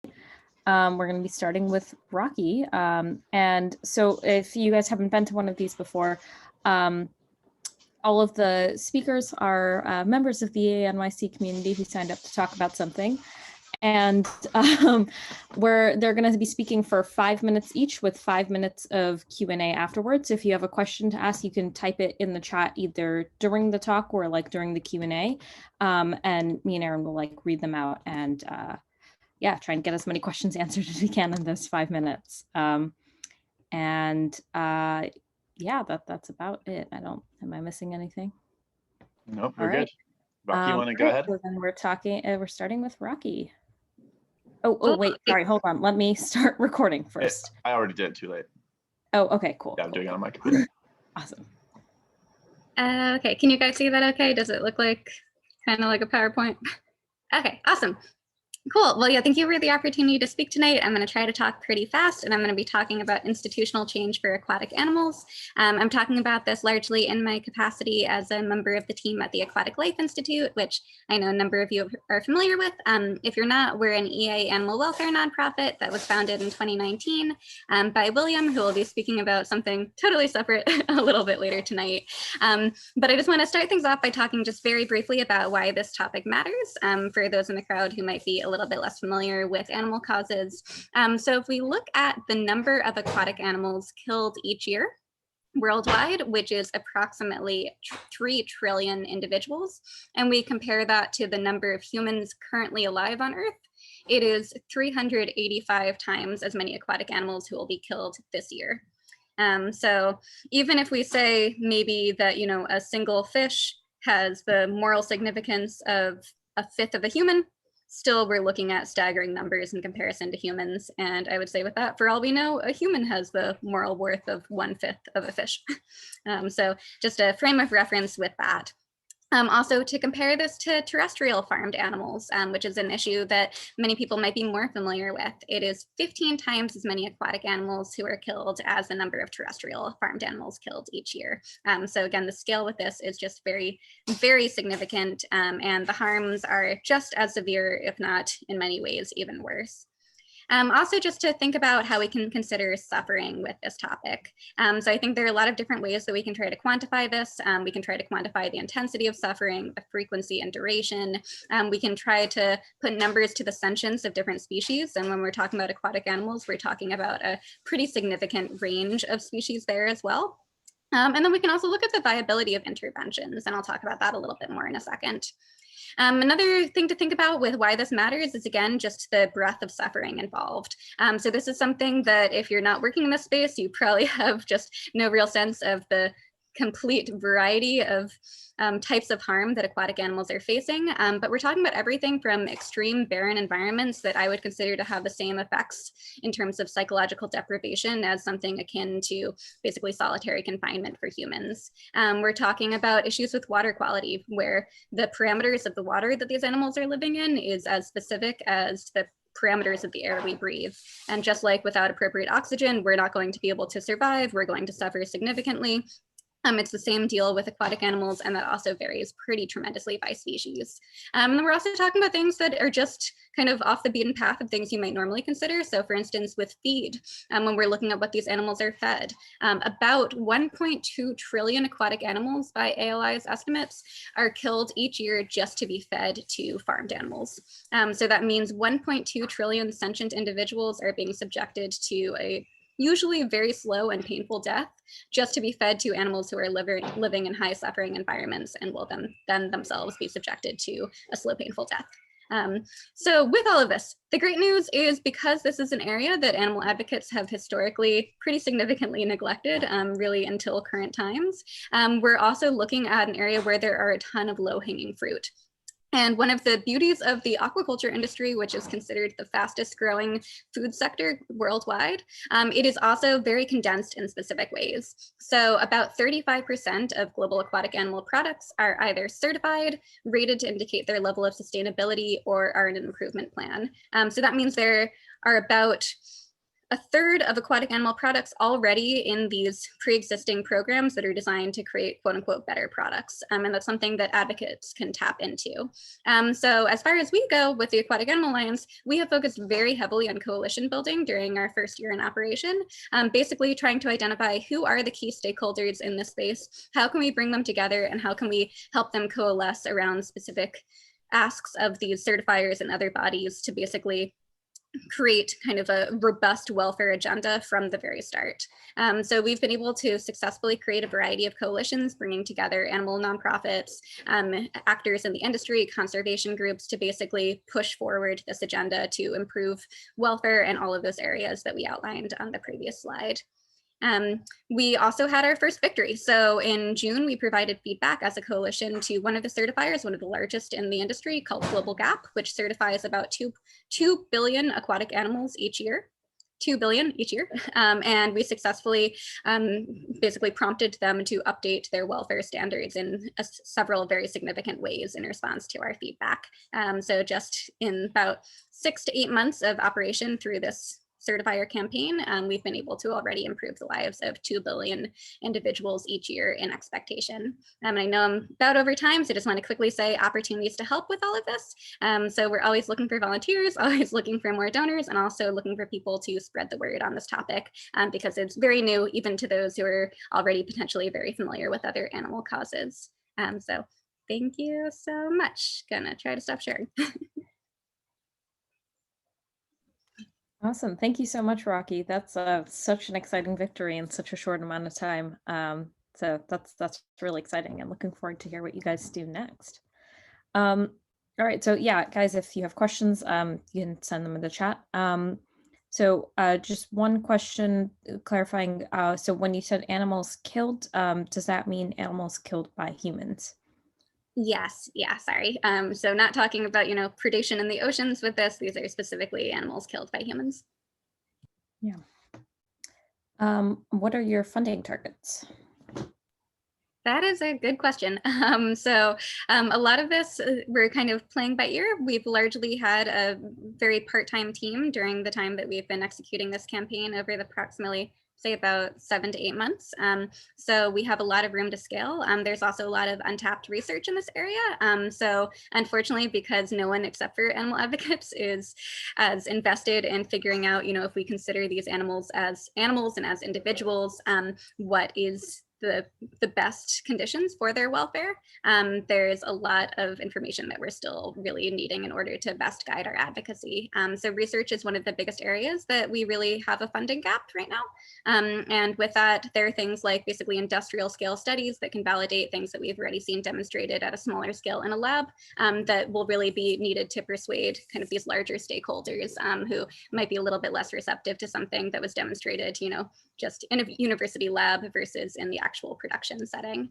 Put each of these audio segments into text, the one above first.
We're going to be starting with Rocky. And so if you guys haven't been to one of these before, all of the speakers are members of the NYC community who signed up to talk about something. And they're going to be speaking for 5 minutes each with 5 minutes of Q&A afterwards. If you have a question to ask, you can type it in the chat either during the talk or like during the Q&A. And me and Erin will like read them out and try and get as many questions answered as we can in those 5 minutes. That's about it. Am I missing anything? Nope, we're good. Rocky, you want to go ahead? So then we're starting with Rocky. Oh, wait, sorry, hold on. Let me start recording first. I already did, too late. Oh, okay, cool. Yeah, I'm doing it on my computer. Awesome. Okay, can you guys see that okay? Does it look like kind of like a PowerPoint? Okay, awesome. Cool. Well, yeah, thank you for the opportunity to speak tonight. I'm going to try to talk pretty fast, and I'm going to be talking about institutional change for aquatic animals. I'm talking about this largely in my capacity as a member of the team at the Aquatic Life Institute, which I know a number of you are familiar with. If you're not, we're an EA animal welfare nonprofit that was founded in 2019 by William, who will be speaking about something totally separate a little bit later tonight. But I just want to start things off by talking just very briefly about why this topic matters for those in the crowd who might be a little bit less familiar with animal causes. So if we look at the number of aquatic animals killed each year worldwide, which is approximately 3 trillion individuals, and we compare that to the number of humans currently alive on Earth, it is 385 times as many aquatic animals who will be killed this year. So even if we say maybe that, a single fish has the moral significance of a fifth of a human, still we're looking at staggering numbers in comparison to humans. And I would say with that, for all we know, a human has the moral worth of 1/5 of a fish. So just a frame of reference with that. Also, to compare this to terrestrial farmed animals, which is an issue that many people might be more familiar with, it is 15 times as many aquatic animals who are killed as the number of terrestrial farmed animals killed each year. So again, the scale with this is just very, very significant, and the harms are just as severe, if not in many ways even worse. Also, just to think about how we can consider suffering with this topic. So I think there are a lot of different ways that we can try to quantify this. We can try to quantify the intensity of suffering, the frequency and duration. We can try to put numbers to the sentience of different species. And when we're talking about aquatic animals, we're talking about a pretty significant range of species there as well. And then we can also look at the viability of interventions, and I'll talk about that a little bit more in a second. Another thing to think about with why this matters is, again, just the breadth of suffering involved. So this is something that if you're not working in this space, you probably have just no real sense of the complete variety of types of harm that aquatic animals are facing. But we're talking about everything from extreme barren environments that I would consider to have the same effects in terms of psychological deprivation as something akin to basically solitary confinement for humans. We're talking about issues with water quality, where the parameters of the water that these animals are living in is as specific as the parameters of the air we breathe. And just like without appropriate oxygen, we're not going to be able to survive, we're going to suffer significantly. It's the same deal with aquatic animals, and that also varies pretty tremendously by species. And then we're also talking about things that are just kind of off the beaten path of things you might normally consider. So for instance, with feed, when we're looking at what these animals are fed, about 1.2 trillion aquatic animals by ALI's estimates are killed each year just to be fed to farmed animals. So that means 1.2 trillion sentient individuals are being subjected to a usually very slow and painful death just to be fed to animals who are living in high suffering environments and will then themselves be subjected to a slow, painful death. So with all of this, the great news is because this is an area that animal advocates have historically pretty significantly neglected, really until current times, we're also looking at an area where there are a ton of low-hanging fruit. And one of the beauties of the aquaculture industry, which is considered the fastest growing food sector worldwide, it is also very condensed in specific ways. So about 35% of global aquatic animal products are either certified, rated to indicate their level of sustainability, or are in an improvement plan. So that means there are about a third of aquatic animal products already in these pre-existing programs that are designed to create quote unquote better products. And that's something that advocates can tap into. So as far as we go with the Aquatic Animal Alliance, we have focused very heavily on coalition building during our first year in operation, basically trying to identify who are the key stakeholders in this space, how can we bring them together, and how can we help them coalesce around specific asks of these certifiers and other bodies to basically create kind of a robust welfare agenda from the very start. So we've been able to successfully create a variety of coalitions, bringing together animal nonprofits, actors in the industry, conservation groups to basically push forward this agenda to improve welfare in all of those areas that we outlined on the previous slide. We also had our first victory. So in June, we provided feedback as a coalition to one of the certifiers, one of the largest in the industry, called Global Gap, which certifies about 2 billion aquatic animals each year. 2 billion each year. And we successfully basically prompted them to update their welfare standards in several very significant ways in response to our feedback. So just in about 6 to 8 months of operation through this certifier campaign, we've been able to already improve the lives of 2 billion individuals each year in expectation. And I know I'm about over time, so I just want to quickly say opportunities to help with all of this. So we're always looking for volunteers, always looking for more donors, and also looking for people to spread the word on this topic because it's very new, even to those who are already potentially very familiar with other animal causes. So thank you so much. Gonna try to stop sharing. Awesome. Thank you so much, Rocky. That's such an exciting victory in such a short amount of time. So that's really exciting and looking forward to hear what you guys do next. All right. So yeah, guys, if you have questions, you can send them in the chat. So just one question clarifying. So when you said animals killed, does that mean animals killed by humans? Yes, yeah, sorry. So not talking about, predation in the oceans with this. These are specifically animals killed by humans. Yeah. What are your funding targets? That is a good question. So a lot of this we're kind of playing by ear. We've largely had a very part-time team during the time that we've been executing this campaign over the approximately say about 7 to 8 months. So we have a lot of room to scale. There's also a lot of untapped research in this area. So unfortunately, because no one except for animal advocates is as invested in figuring out, if we consider these animals and as individuals, what is the best conditions for their welfare. There's a lot of information that we're still really needing in order to best guide our advocacy. So research is one of the biggest areas that we really have a funding gap right now. And with that, there are things like basically industrial scale studies that can validate things that we've already seen demonstrated at a smaller scale in a lab that will really be needed to persuade kind of these larger stakeholders who might be a little bit less receptive to something that was demonstrated, just in a university lab versus in the actual production setting.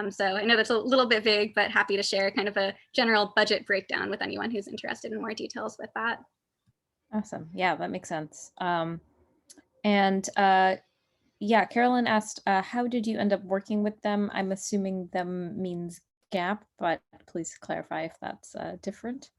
So I know that's a little bit vague, but happy to share kind of a general budget breakdown with anyone who's interested in more details with that. Awesome. Yeah, that makes sense. Yeah, Carolyn asked, how did you end up working with them? I'm assuming them means GAP, but please clarify if that's different.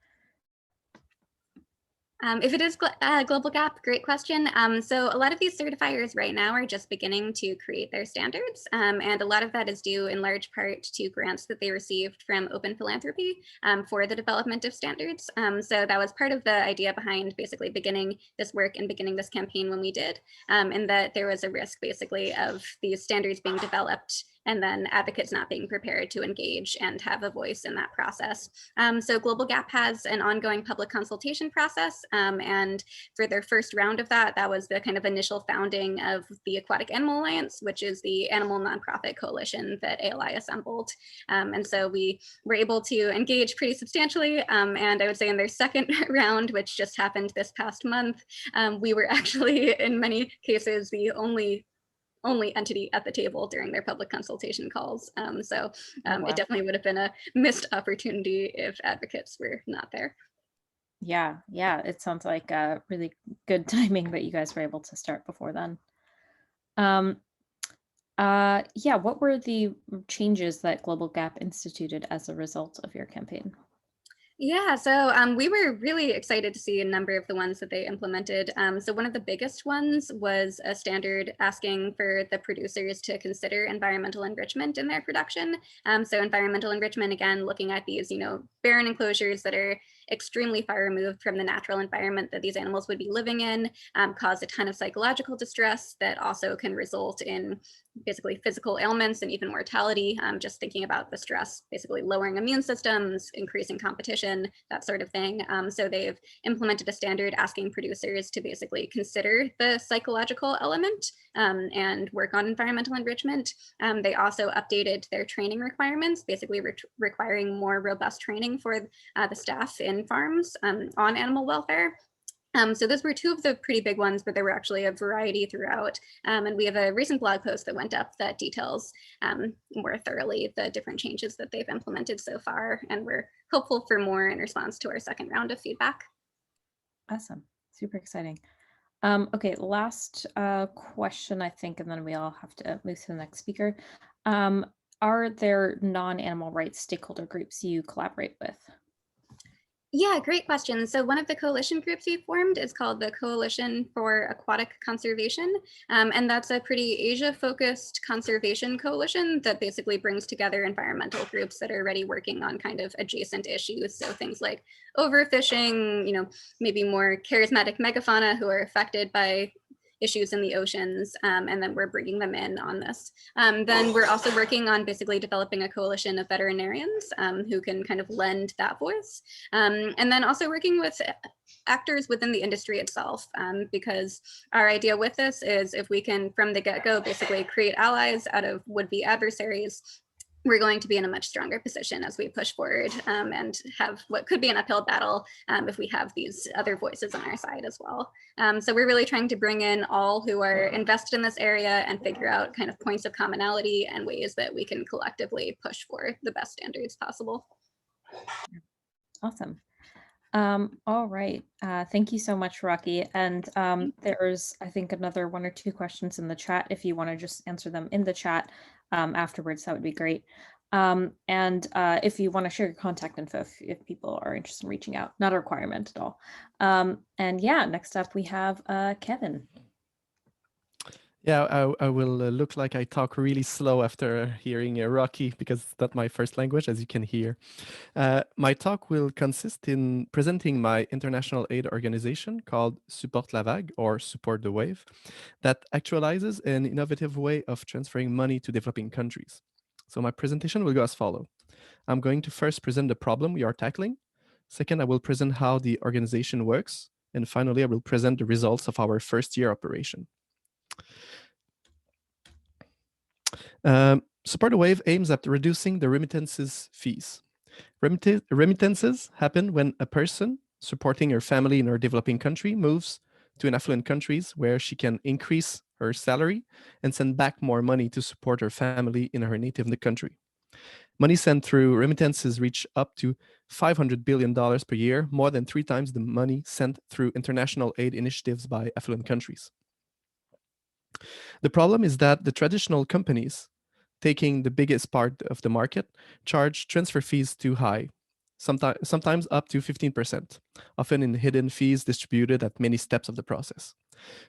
If it is Global Gap, great question. So a lot of these certifiers right now are just beginning to create their standards. And a lot of that is due in large part to grants that they received from Open Philanthropy for the development of standards. So that was part of the idea behind basically beginning this work and beginning this campaign when we did, in that there was a risk basically of these standards being developed and then advocates not being prepared to engage and have a voice in that process. So Global Gap has an ongoing public consultation process. And for their first round of that, that was the kind of initial founding of the Aquatic Animal Alliance, which is the animal nonprofit coalition that ALI assembled. And so we were able to engage pretty substantially. And I would say in their second round, which just happened this past month, we were actually in many cases the only entity at the table during their public consultation calls. Wow. It definitely would have been a missed opportunity if advocates were not there. Yeah, it sounds like really good timing that you guys were able to start before then. Yeah, what were the changes that Global Gap instituted as a result of your campaign? Yeah, so we were really excited to see a number of the ones that they implemented. So one of the biggest ones was a standard asking for the producers to consider environmental enrichment in their production. So environmental enrichment, again, looking at these, barren enclosures that are extremely far removed from the natural environment that these animals would be living in, cause a ton of psychological distress that also can result in basically physical ailments and even mortality. Just thinking about the stress, basically lowering immune systems, increasing competition, that sort of thing. So they've implemented a standard asking producers to basically consider the psychological element and work on environmental enrichment. They also updated their training requirements, basically requiring more robust training for the staff in farms on animal welfare. So those were two of the pretty big ones, but there were actually a variety throughout. And we have a recent blog post that went up that details more thoroughly the different changes that they've implemented so far. And we're hopeful for more in response to our second round of feedback. Awesome. Super exciting. Okay, last question, I think, and then we all have to move to the next speaker. Are there non-animal rights stakeholder groups you collaborate with? Yeah, great question. So one of the coalition groups we formed is called the Coalition for Aquatic Conservation. And that's a pretty Asia-focused conservation coalition that basically brings together environmental groups that are already working on kind of adjacent issues. So things like overfishing, maybe more charismatic megafauna who are affected by issues in the oceans, and then we're bringing them in on this. Then we're also working on basically developing a coalition of veterinarians who can kind of lend that voice. And then also working with actors within the industry itself, because our idea with this is if we can, from the get-go, basically create allies out of would-be adversaries, we're going to be in a much stronger position as we push forward and have what could be an uphill battle if we have these other voices on our side as well. So we're really trying to bring in all who are invested in this area and figure out kind of points of commonality and ways that we can collectively push for the best standards possible. Awesome. All right. Thank you so much, Rocky. And there's, I think, another 1 or 2 questions in the chat. If you want to just answer them in the chat afterwards, that would be great. And if you want to share your contact info, if people are interested in reaching out, not a requirement at all. And yeah, next up we have Kevin. Yeah, I will look like I talk really slow after hearing Rocky because that's my first language, as you can hear. My talk will consist in presenting my international aid organization called Support la Vague, or Support the Wave, that actualizes an innovative way of transferring money to developing countries. So my presentation will go as follows. I'm going to first present the problem we are tackling. Second, I will present how the organization works. And finally, I will present the results of our first year operation. Support the Wave aims at reducing the remittances fees. Remittances happen when a person supporting her family in her developing country moves to an affluent countries where she can increase her salary and send back more money to support her family in her native country. Money sent through remittances reach up to $500 billion per year, more than 3 times the money sent through international aid initiatives by affluent countries. The problem is that the traditional companies taking the biggest part of the market charge transfer fees too high, sometimes up to 15%, often in hidden fees distributed at many steps of the process.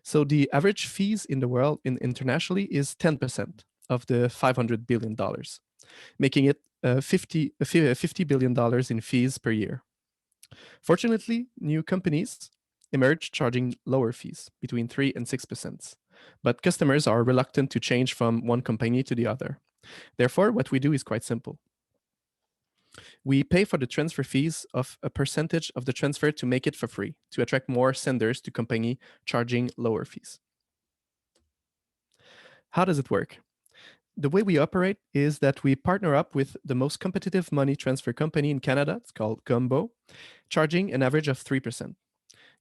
So the average fees in the world internationally is 10% of the $500 billion, making it $50 billion in fees per year. Fortunately, new companies emerge charging lower fees, between 3 and 6%. But customers are reluctant to change from one company to the other. Therefore, what we do is quite simple. We pay for the transfer fees of a percentage of the transfer to make it for free, to attract more senders to company charging lower fees. How does it work? The way we operate is that we partner up with the most competitive money transfer company in Canada, it's called Gumbo, charging an average of 3%.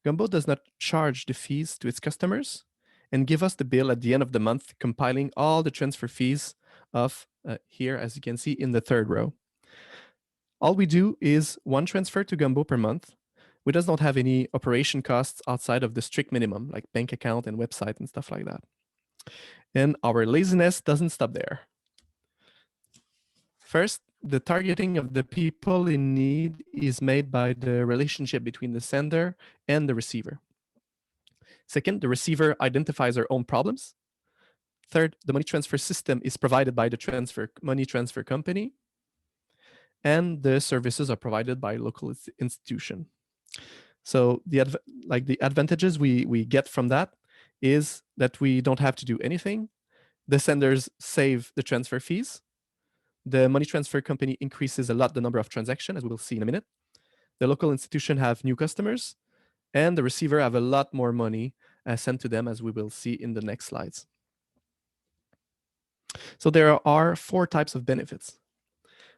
Gumbo does not charge the fees to its customers and give us the bill at the end of the month, compiling all the transfer fees of here, as you can see in the third row. All we do is 1 transfer to Gumbo per month. We does not have any operation costs outside of the strict minimum, like bank account and website and stuff like that. And our laziness doesn't stop there. First, the targeting of the people in need is made by the relationship between the sender and the receiver. Second, the receiver identifies their own problems. Third, the money transfer system is provided by the money transfer company, and the services are provided by local institution. So the advantages we get from that is that we don't have to do anything. The senders save the transfer fees. The money transfer company increases a lot the number of transactions, as we will see in a minute. The local institution have new customers, and the receiver have a lot more money sent to them, as we will see in the next slides. So there are 4 types of benefits.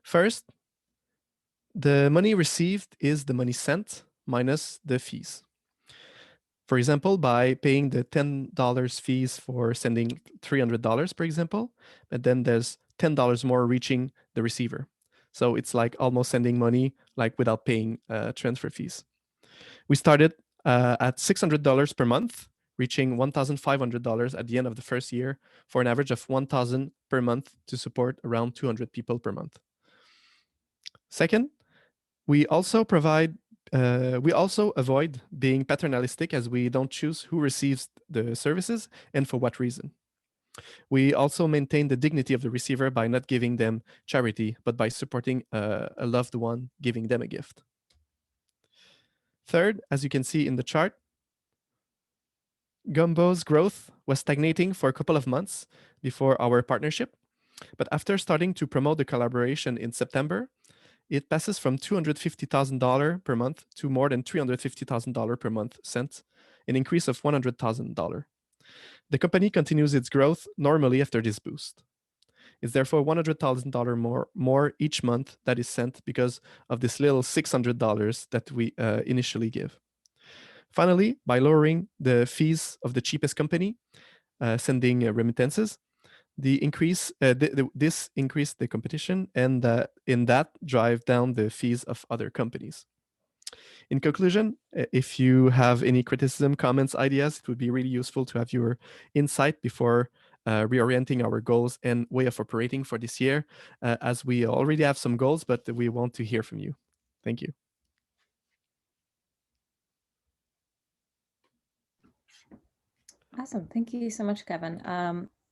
First, the money received is the money sent minus the fees. For example, by paying the $10 fees for sending $300, for example, but then there's $10 more reaching the receiver. So it's like almost sending money like without paying transfer fees. We started at $600 per month, reaching $1,500 at the end of the first year for an average of $1,000 per month to support around 200 people per month. Second, we also avoid being paternalistic, as we don't choose who receives the services and for what reason. We also maintain the dignity of the receiver by not giving them charity, but by supporting a loved one, giving them a gift. Third, as you can see in the chart, Gumbo's growth was stagnating for a couple of months before our partnership, but after starting to promote the collaboration in September, it passes from $250,000 per month to more than $350,000 per month sent, an increase of $100,000. The company continues its growth normally after this boost. It's therefore $100,000 more each month that is sent because of this little $600 that we initially give. Finally, by lowering the fees of the cheapest company sending remittances, this increased the competition, and in that drive down the fees of other companies. In conclusion, if you have any criticism, comments, ideas, it would be really useful to have your insight before reorienting our goals and way of operating for this year, as we already have some goals, but we want to hear from you. Thank you. Awesome. Thank you so much, Kevin.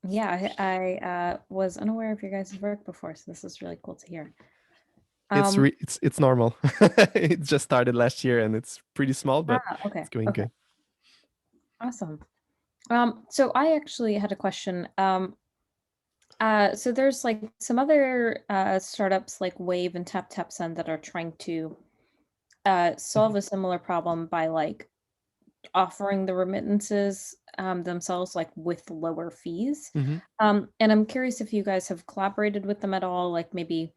Yeah, I was unaware of your guys' work before, so this is really cool to hear. It's normal. It just started last year, and it's pretty small, but okay. It's going good. Awesome. So I actually had a question. So there's like some other startups like Wave and TapTapSend that are trying to solve a similar problem by like offering the remittances themselves like with lower fees. Mm-hmm. And I'm curious if you guys have collaborated with them at all, like maybe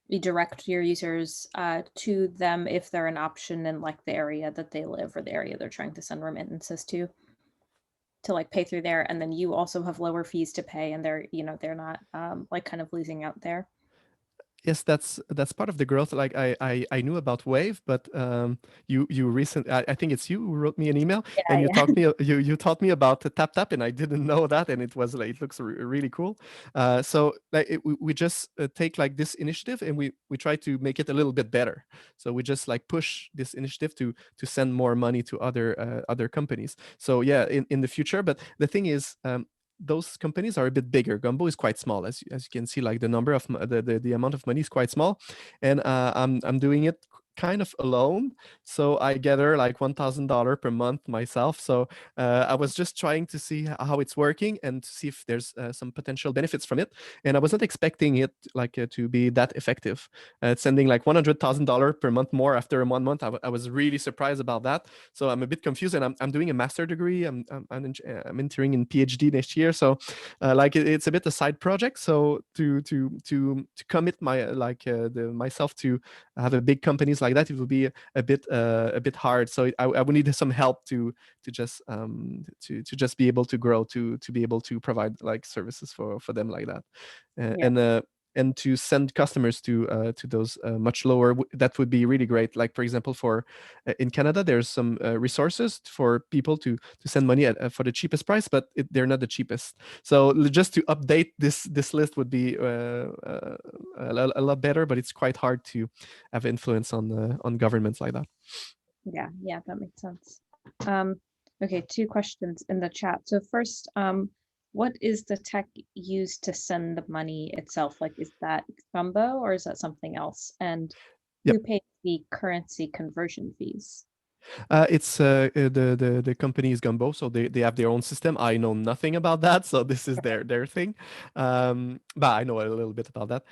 you direct your users to them if they're an option in like the area that they live or the area they're trying to send remittances to like pay through there, and then you also have lower fees to pay, and they're not like kind of losing out there. Yes, that's part of the growth. Like I knew about Wave, but you recently, I think it's you who wrote me an email, and you taught me about the TapTap, and I didn't know that, and it was like it looks really cool. So like we just take like this initiative, and we try to make it a little bit better. So we just like push this initiative to send more money to other companies. So yeah, in the future. But the thing is, those companies are a bit bigger. Gumbo is quite small, as you can see. Like the number of the amount of money is quite small, and I'm doing it kind of alone. So I gather like $1,000 per month myself. So I was just trying to see how it's working and to see if there's some potential benefits from it. And I wasn't expecting it like to be that effective. Sending like $100,000 per month more after 1 month. I was really surprised about that. So I'm a bit confused, and I'm doing a master degree. I'm entering in PhD next year. So like it's a bit a side project. So to commit myself to have a big companies like that, it will be a bit hard. So I would need some help to just be able to grow, to be able to provide like services for them like that. And and to send customers to those much lower. That would be really great. Like for example, for in Canada, there's some resources for people to send money for the cheapest price, but they're not the cheapest. So just to update this list would be a lot better, but it's quite hard to have influence on governments like that. Yeah, that makes sense. Okay, 2 questions in the chat. So first, what is the tech used to send the money itself? Like, is that Gumbo or is that something else? And who pays the currency conversion fees? It's the company is Gumbo, so they have their own system. I know nothing about that, so this is their thing. But I know a little bit about that.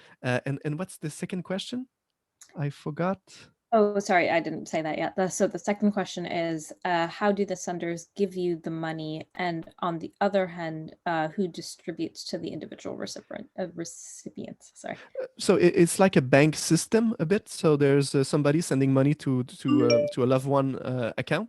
And what's the second question? I forgot. Oh, sorry, I didn't say that yet. So the second question is, how do the senders give you the money? And on the other hand, who distributes to the individual recipients? Sorry. So it's like a bank system a bit. So there's somebody sending money to a loved one account.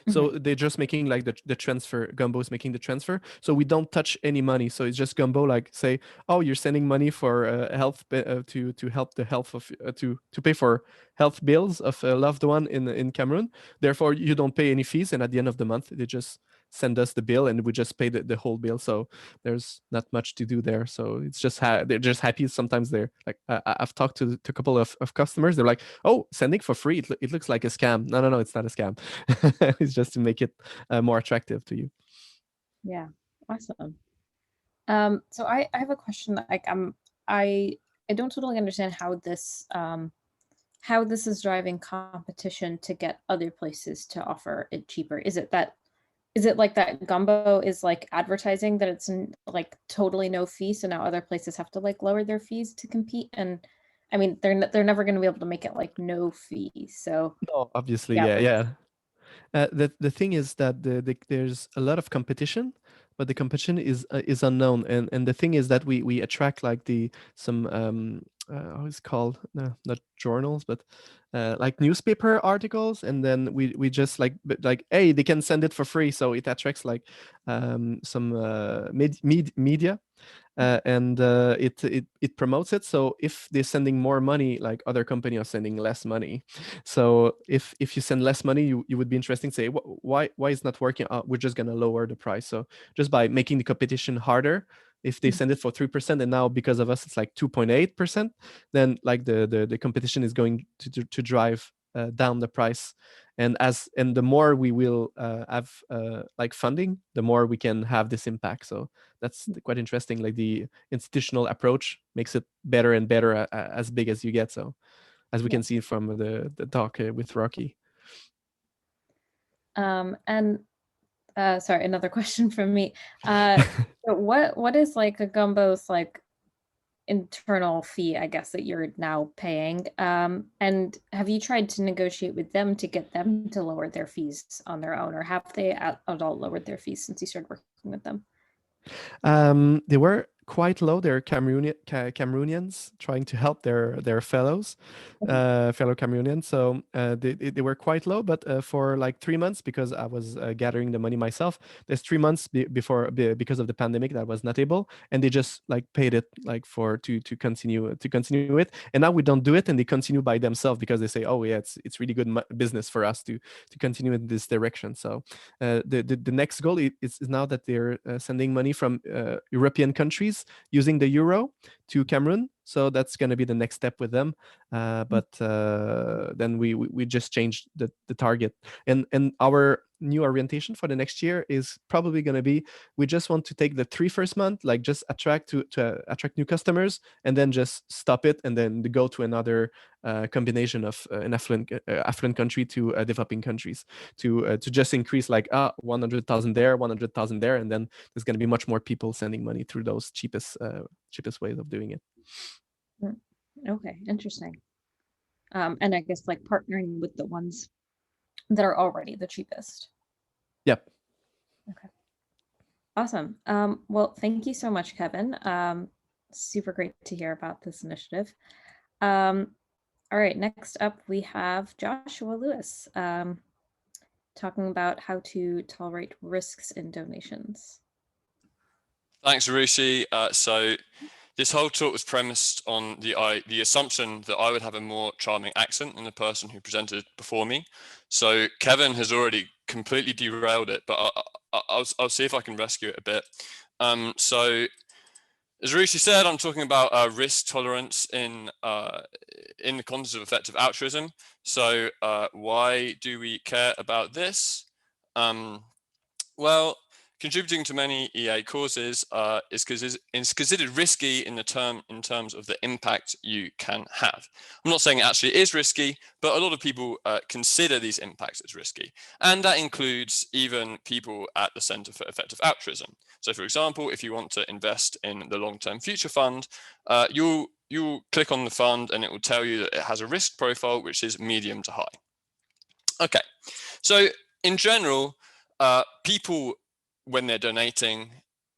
So they're just making like the transfer. Gumbo is making the transfer. So we don't touch any money. So it's just Gumbo like say, oh, you're sending money for health to help the health of to pay for health bills of a loved one in Cameroon. Therefore, you don't pay any fees, and at the end of the month, they just send us the bill, and we just pay the whole bill. So there's not much to do there. So it's just they're just happy. Sometimes they're like I've talked to a couple of customers. They're like, oh, sending for free. It looks like a scam. No, it's not a scam. It's just to make it more attractive to you. Yeah, awesome. So I have a question that like I don't totally understand how this is driving competition to get other places to offer it cheaper. Is it like that Gumbo is like advertising that it's like totally no fee, so now other places have to like lower their fees to compete? And I mean, they're never going to be able to make it like no fee. So no, obviously, yeah. The thing is that there's a lot of competition, but the competition is unknown, and the thing is that we attract like some how is it called, no, not journals, but like newspaper articles, and then we just like hey, they can send it for free, so it attracts like some media. And it promotes it. So if they're sending more money, like other companies are sending less money. So if you send less money, you would be interesting to say, why is not working? We're just gonna lower the price. So just by making the competition harder, if they send it for 3% and now because of us it's like 2.8%, then like the competition is going to drive down the price. And the more we will have like funding, the more we can have this impact. So that's quite interesting. Like the institutional approach makes it better and better as big as you get. So as we can see from the talk with Rocky. And sorry, another question from me. So what is like a Gumbo's like internal fee, I guess, that you're now paying? And have you tried to negotiate with them to get them to lower their fees on their own, or have they at all lowered their fees since you started working with them? They were quite low. They're Cameroonians trying to help their fellow Cameroonians. So they were quite low, but for like 3 months, because I was gathering the money myself, there's 3 months before because of the pandemic that I was not able, and they just like paid it like to continue it. And now we don't do it, and they continue by themselves because they say, oh yeah, it's really good business for us to continue in this direction. So the next goal is now that they're sending money from European countries using the euro to Cameroon. So that's going to be the next step with them. But then we just changed the target, and our new orientation for the next year is probably going to be, we just want to take the 3 first month, like just attract new customers, and then just stop it, and then go to another combination of an affluent country to developing countries to just increase like 100,000 there, 100,000 there, and then there's going to be much more people sending money through those cheapest ways of doing it. Okay, interesting. And I guess like partnering with the ones that are already the cheapest. Yep. Okay. Awesome. Well, thank you so much, Kevin. Super great to hear about this initiative. All right, next up we have Joshua Lewis talking about how to tolerate risks in donations. Thanks, Rushi. So This whole talk was premised on the assumption that I would have a more charming accent than the person who presented before me. So Kevin has already completely derailed it, but I'll see if I can rescue it a bit. So as Rishi said, I'm talking about risk tolerance in the context of effective altruism. So why do we care about this? Well, contributing to many EA causes is considered risky in terms of the impact you can have. I'm not saying it actually is risky, but a lot of people consider these impacts as risky. And that includes even people at the Center for Effective Altruism. So for example, if you want to invest in the long-term future fund, you'll click on the fund and it will tell you that it has a risk profile, which is medium to high. Okay, so in general, people, when they're donating,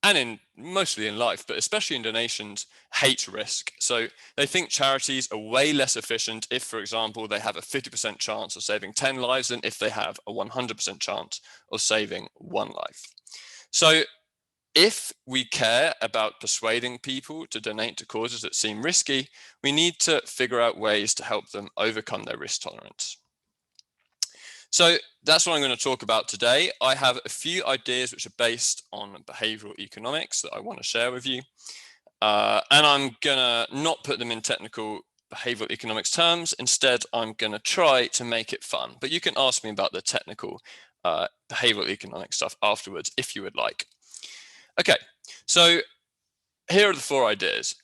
and mostly in life, but especially in donations, hate risk. So they think charities are way less efficient if, for example, they have a 50% chance of saving 10 lives than if they have a 100% chance of saving 1 life. So if we care about persuading people to donate to causes that seem risky, we need to figure out ways to help them overcome their risk tolerance. So that's what I'm going to talk about today. I have a few ideas which are based on behavioral economics that I want to share with you. And I'm going to not put them in technical behavioral economics terms. Instead, I'm going to try to make it fun. But you can ask me about the technical behavioral economics stuff afterwards if you would like. Okay, so here are the 4 ideas.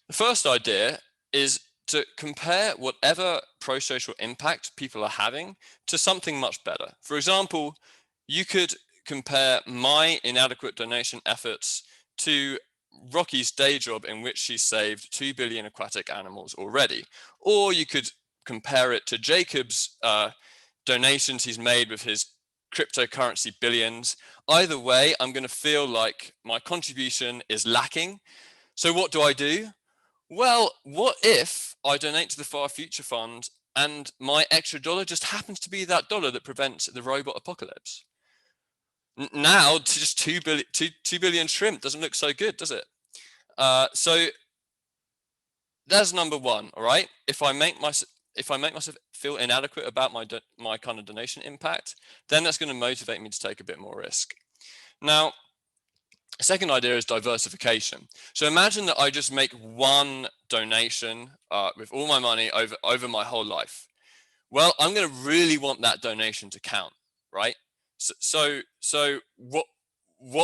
The first idea is to compare whatever pro-social impact people are having to something much better. For example, you could compare my inadequate donation efforts to Rocky's day job in which she saved 2 billion aquatic animals already. Or you could compare it to Jacob's donations he's made with his cryptocurrency billions. Either way, I'm going to feel like my contribution is lacking. So what do? Well, what if I donate to the Far Future Fund and my extra dollar just happens to be that dollar that prevents the robot apocalypse? Now, just 2 billion shrimp doesn't look so good, does it? So that's number 1, all right? If I make myself feel inadequate about my kind of donation impact, then that's going to motivate me to take a bit more risk. Now, the second idea is diversification. So imagine that I just make one donation with all my money over my whole life. Well, I'm going to really want that donation to count, right? So what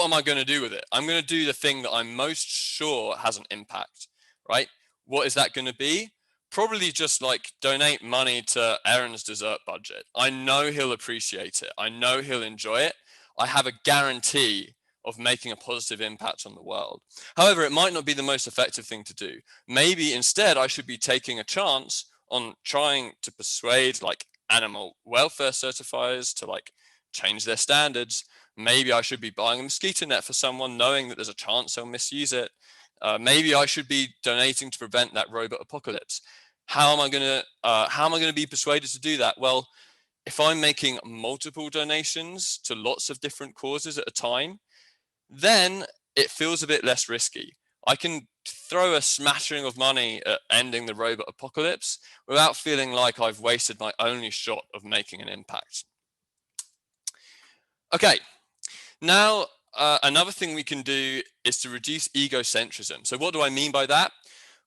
am I going to do with it? I'm going to do the thing that I'm most sure has an impact, right? What is that going to be? Probably just like donate money to Aaron's dessert budget. I know he'll appreciate it. I know he'll enjoy it. I have a guarantee of making a positive impact on the world. However, it might not be the most effective thing to do. Maybe instead I should be taking a chance on trying to persuade like animal welfare certifiers to like change their standards. Maybe I should be buying a mosquito net for someone knowing that there's a chance they'll misuse it. Maybe I should be donating to prevent that robot apocalypse. How am I going to be persuaded to do that? Well, if I'm making multiple donations to lots of different causes at a time, then it feels a bit less risky. I can throw a smattering of money at ending the robot apocalypse without feeling like I've wasted my only shot of making an impact. Okay, now another thing we can do is to reduce egocentrism. So what do I mean by that?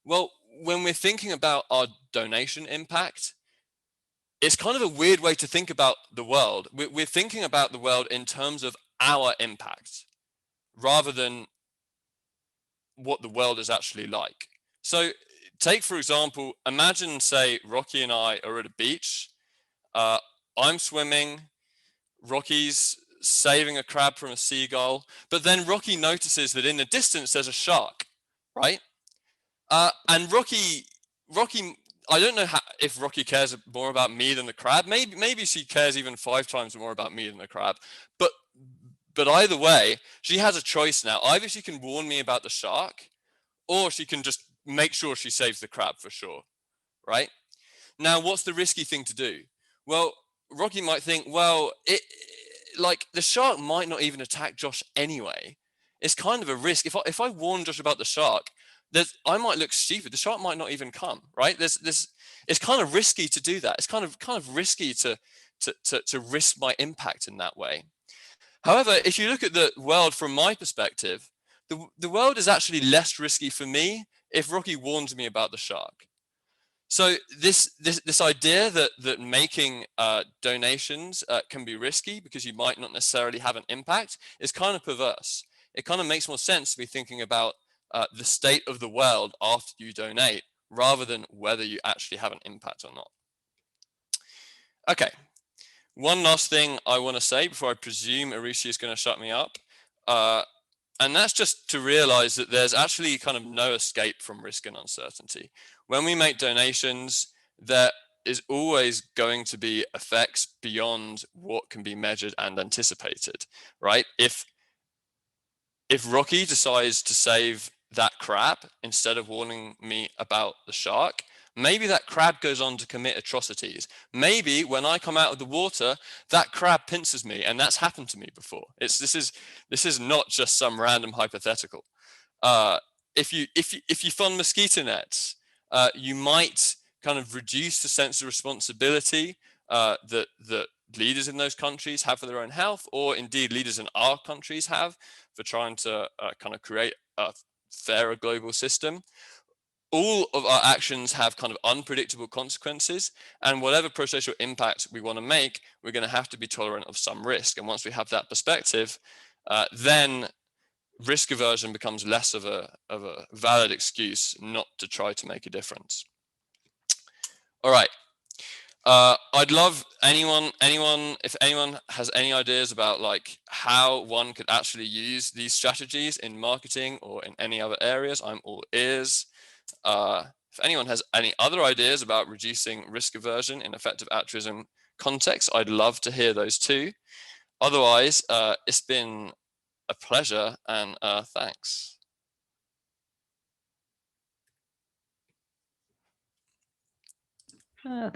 Well, when we're thinking about our donation impact, it's kind of a weird way to think about the world. We're thinking about the world in terms of our impact, rather than what the world is actually like. So take, for example, imagine, say, Rocky and I are at a beach. I'm swimming, Rocky's saving a crab from a seagull, but then Rocky notices that in the distance there's a shark, right? And Rocky, I don't know if Rocky cares more about me than the crab. Maybe she cares even 5 times more about me than the crab, but either way, she has a choice now. Either she can warn me about the shark, or she can just make sure she saves the crab for sure, right? Now, what's the risky thing to do? Well, Rocky might think, well, like the shark might not even attack Josh anyway. It's kind of a risk. If I warn Josh about the shark, I might look stupid. The shark might not even come, right? It's kind of risky to do that. It's kind of risky to risk my impact in that way. However, if you look at the world from my perspective, the world is actually less risky for me if Rocky warns me about the shark. So this idea that making donations can be risky because you might not necessarily have an impact is kind of perverse. It kind of makes more sense to be thinking about the state of the world after you donate, rather than whether you actually have an impact or not. Okay, one last thing I want to say before I presume Arushi is going to shut me up. And that's just to realize that there's actually kind of no escape from risk and uncertainty. When we make donations, there is always going to be effects beyond what can be measured and anticipated, right? If Rocky decides to save that crab instead of warning me about the shark, maybe that crab goes on to commit atrocities. Maybe when I come out of the water, that crab pinces me, and that's happened to me before. This is not just some random hypothetical. If you fund mosquito nets, you might kind of reduce the sense of responsibility that leaders in those countries have for their own health, or indeed leaders in our countries have for trying to kind of create a fairer global system. All of our actions have kind of unpredictable consequences, and whatever pro-social impact we want to make, we're going to have to be tolerant of some risk. And once we have that perspective, then risk aversion becomes less of a valid excuse not to try to make a difference. All right. I'd love if anyone has any ideas about like how one could actually use these strategies in marketing or in any other areas, I'm all ears. If anyone has any other ideas about reducing risk aversion in effective altruism context, I'd love to hear those too. Otherwise, it's been a pleasure, and thanks.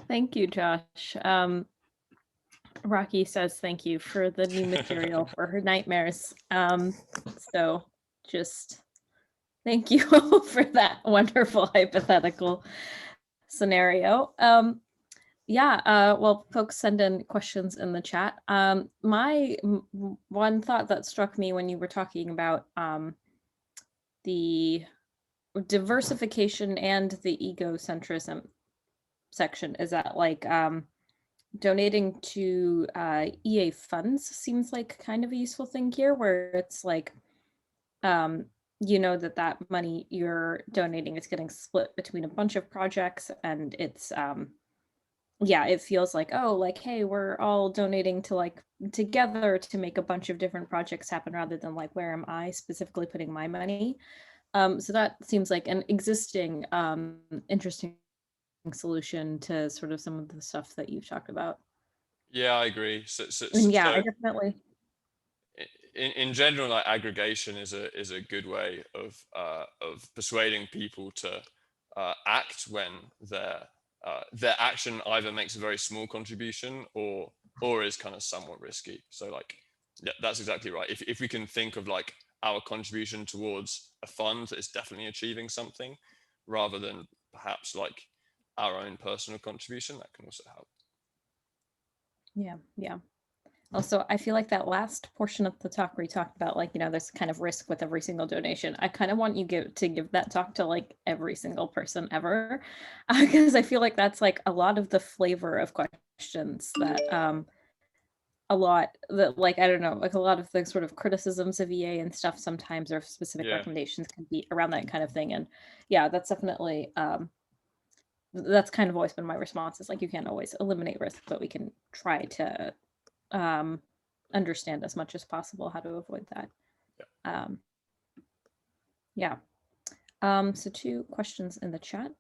Thank you, Josh. Rocky says thank you for the new material for her nightmares. So just thank you for that wonderful hypothetical scenario. Well, folks send in questions in the chat. My one thought that struck me when you were talking about the diversification and the egocentrism section is that like donating to EA funds seems like kind of a useful thing here, where it's like you know that money you're donating is getting split between a bunch of projects, and it's yeah, it feels like, oh, like, hey, we're all donating to like together to make a bunch of different projects happen, rather than like, where am I specifically putting my money? So that seems like an existing interesting solution to sort of some of the stuff that you've talked about. Yeah, I agree. I definitely. In general, like aggregation is a good way of persuading people to act when their action either makes a very small contribution or is kind of somewhat risky. So like, yeah, that's exactly right. If we can think of like our contribution towards a fund that is definitely achieving something, rather than perhaps like our own personal contribution, that can also help. Yeah. Also, I feel like that last portion of the talk where you talked about like, you know, there's kind of risk with every single donation. I kind of want you to give that talk to like every single person ever, because I feel like that's like a lot of the flavor of questions that a lot that like, I don't know, like a lot of the sort of criticisms of EA and stuff sometimes, or specific recommendations can be around that kind of thing. And yeah, that's definitely that's kind of always been my response, is like, you can't always eliminate risk, but we can try to understand as much as possible how to avoid that. So 2 questions in the chat.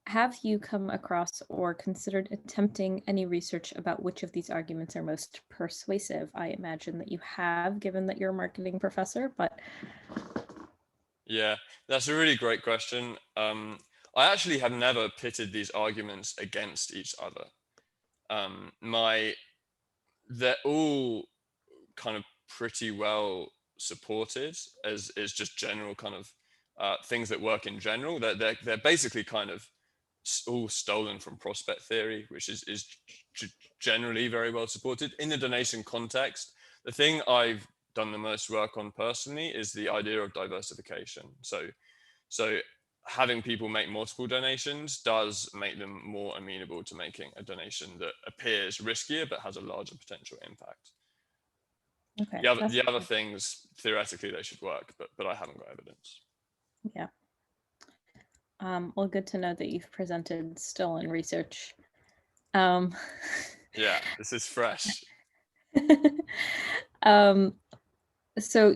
Have you come across or considered attempting any research about which of these arguments are most persuasive? I imagine that you have, given that you're a marketing professor, but. Yeah, that's a really great question. I actually have never pitted these arguments against each other. They're all kind of pretty well supported as just general kind of things that work in general, they're basically kind of all stolen from prospect theory, which is generally very well supported. In the donation context, the thing I've done the most work on personally is the idea of diversification. So having people make multiple donations does make them more amenable to making a donation that appears riskier but has a larger potential impact. Okay. The other things, theoretically, they should work, but I haven't got evidence. Yeah. Well, good to know that you've presented still in research. Yeah, this is fresh. So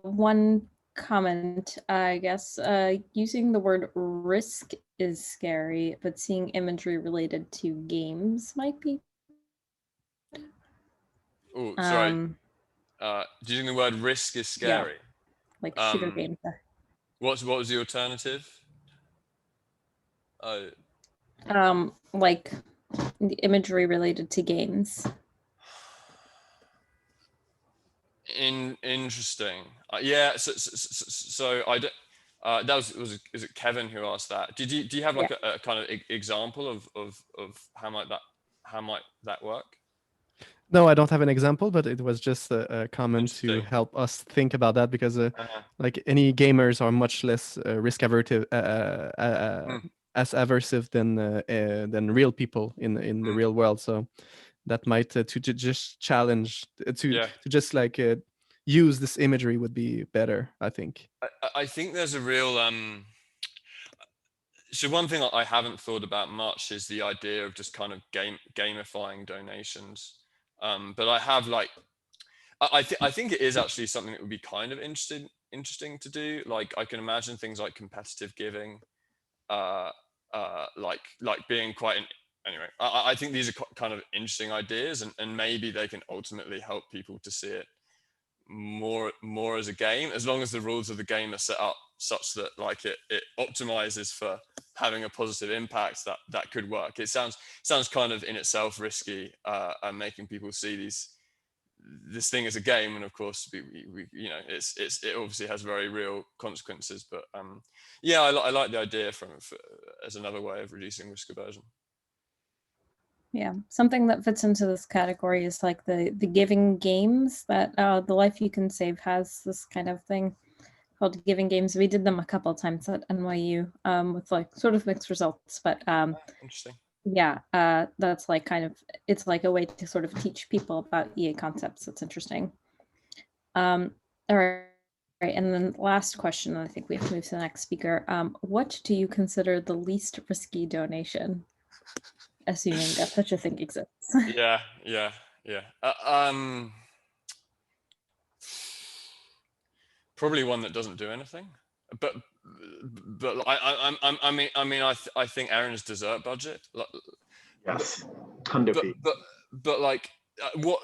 one comment, I guess, using the word risk is scary, but seeing imagery related to games might be. Oh, sorry. Using the word risk is scary. Yeah, like shooter games. What was the alternative? Like the imagery related to games. Interesting. Yeah. So I don't. Is it Kevin who asked that? Do you have like a kind of example of how might that work? No, I don't have an example, but it was just a comment to help us think about that, because like any gamers are much less risk avertive, as aversive than real people in the real world. So that might to just challenge to just like use this imagery would be better, I think. I think there's a real so one thing I haven't thought about much is the idea of just kind of gamifying donations. But I have like, I think it is actually something that would be kind of interesting to do. Like I can imagine things like competitive giving, like being quite anyway. I think these are kind of interesting ideas, and maybe they can ultimately help people to see it more as a game, as long as the rules of the game are set up such that like it optimizes for having a positive impact. That could work. It sounds kind of in itself risky, and making people see this thing as a game, and of course we you know it obviously has very real consequences. But yeah, I like the idea as another way of reducing risk aversion. Yeah, something that fits into this category is like the giving games that the Life You Can Save has this kind of thing called giving games. We did them a couple of times at NYU with like sort of mixed results, but interesting. Yeah, that's like kind of, it's like a way to sort of teach people about EA concepts. It's interesting. All right, and then last question, I think we have to move to the next speaker. What do you consider the least risky donation? Assuming that such a thing exists. Yeah. Probably one that doesn't do anything. But I think Aaron's dessert budget. Yes, 100%. But like, what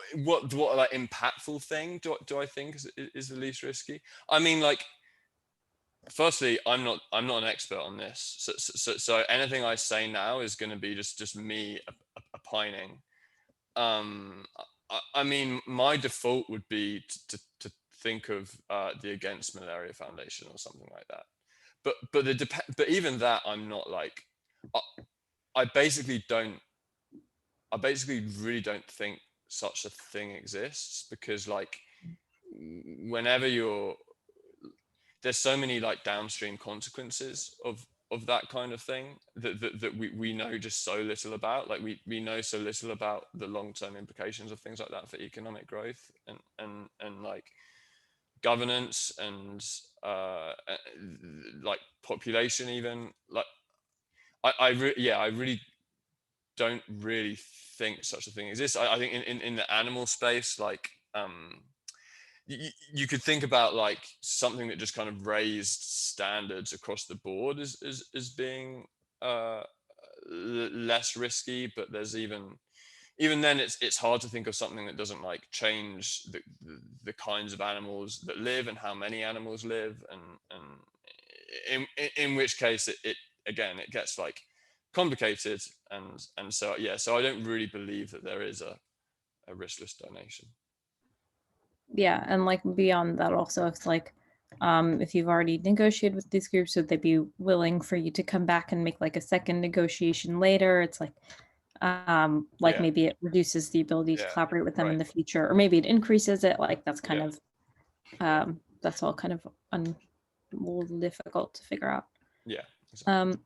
like impactful thing do I think is the least risky? I mean, like, firstly, I'm not an expert on this, so anything I say now is going to be just me opining. I mean, my default would be to think of the Against Malaria Foundation or something like that. But even that, I'm not like, I basically really don't think such a thing exists, because like whenever there's so many like downstream consequences of that kind of thing that we know just so little about. Like we know so little about the long-term implications of things like that for economic growth and like governance and like population even. Like I really don't really think such a thing exists. I think in the animal space, like you could think about like something that just kind of raised standards across the board as being less risky. But there's even then it's hard to think of something that doesn't like change the kinds of animals that live and how many animals live, and in which case it again it gets like complicated, and so yeah, so I don't really believe that there is a riskless donation. Yeah, and like beyond that also, it's like if you've already negotiated with these groups, would they be willing for you to come back and make like a second negotiation later? It's like maybe it reduces the ability to collaborate with them in the future, or maybe it increases it. Like that's kind of that's all kind of a little difficult to figure out. Yeah. Exactly.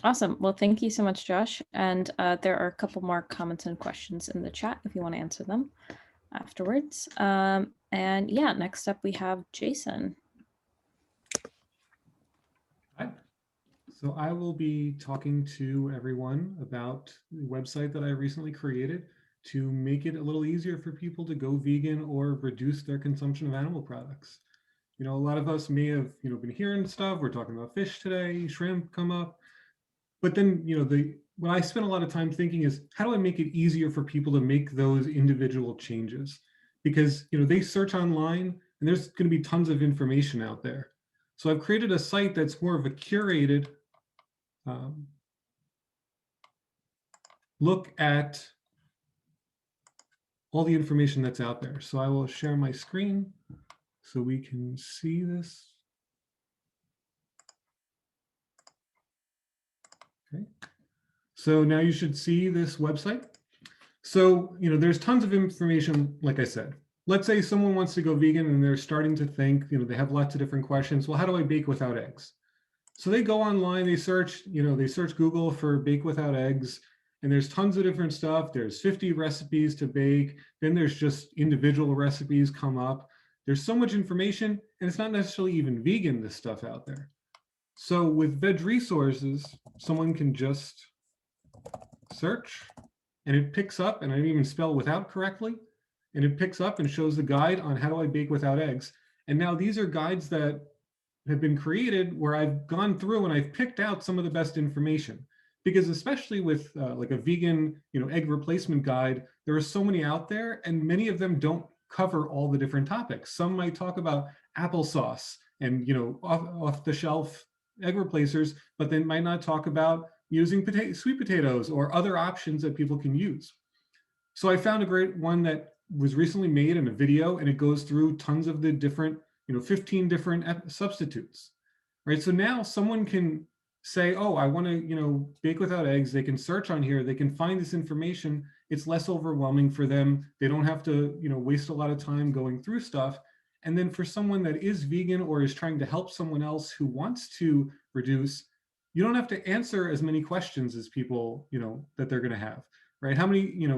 Awesome. Well, thank you so much, Josh. And there are a couple more comments and questions in the chat if you want to answer them afterwards. And yeah, next up we have Jason. Hi. So I will be talking to everyone about the website that I recently created to make it a little easier for people to go vegan or reduce their consumption of animal products. You know, a lot of us may have, been hearing stuff. We're talking about fish today, shrimp come up. But then, what I spend a lot of time thinking is, how do I make it easier for people to make those individual changes? Because, they search online and there's going to be tons of information out there. So I've created a site that's more of a curated look at all the information that's out there. So I will share my screen so we can see this. Okay. So now you should see this website. So, there's tons of information, like I said. Let's say someone wants to go vegan and they're starting to think, they have lots of different questions. Well, how do I bake without eggs? So they go online, they search Google for bake without eggs, and there's tons of different stuff. There's 50 recipes to bake. Then there's just individual recipes come up. There's so much information, and it's not necessarily even vegan, this stuff out there. So with Veg Resources, someone can just search, and it picks up, and I didn't even spell without correctly, and it picks up and shows the guide on how do I bake without eggs. And now these are guides that have been created where I've gone through and I've picked out some of the best information, because especially with like a vegan, egg replacement guide, there are so many out there, and many of them don't cover all the different topics. Some might talk about applesauce and off the shelf egg replacers, but they might not talk about using sweet potatoes or other options that people can use. So I found a great one that was recently made in a video, and it goes through tons of the different 15 different substitutes, right? So now someone can say, oh, I want to, bake without eggs. They can search on here. They can find this information. It's less overwhelming for them. They don't have to, waste a lot of time going through stuff. And then for someone that is vegan or is trying to help someone else who wants to reduce, you don't have to answer as many questions as people, that they're going to have, right? How many,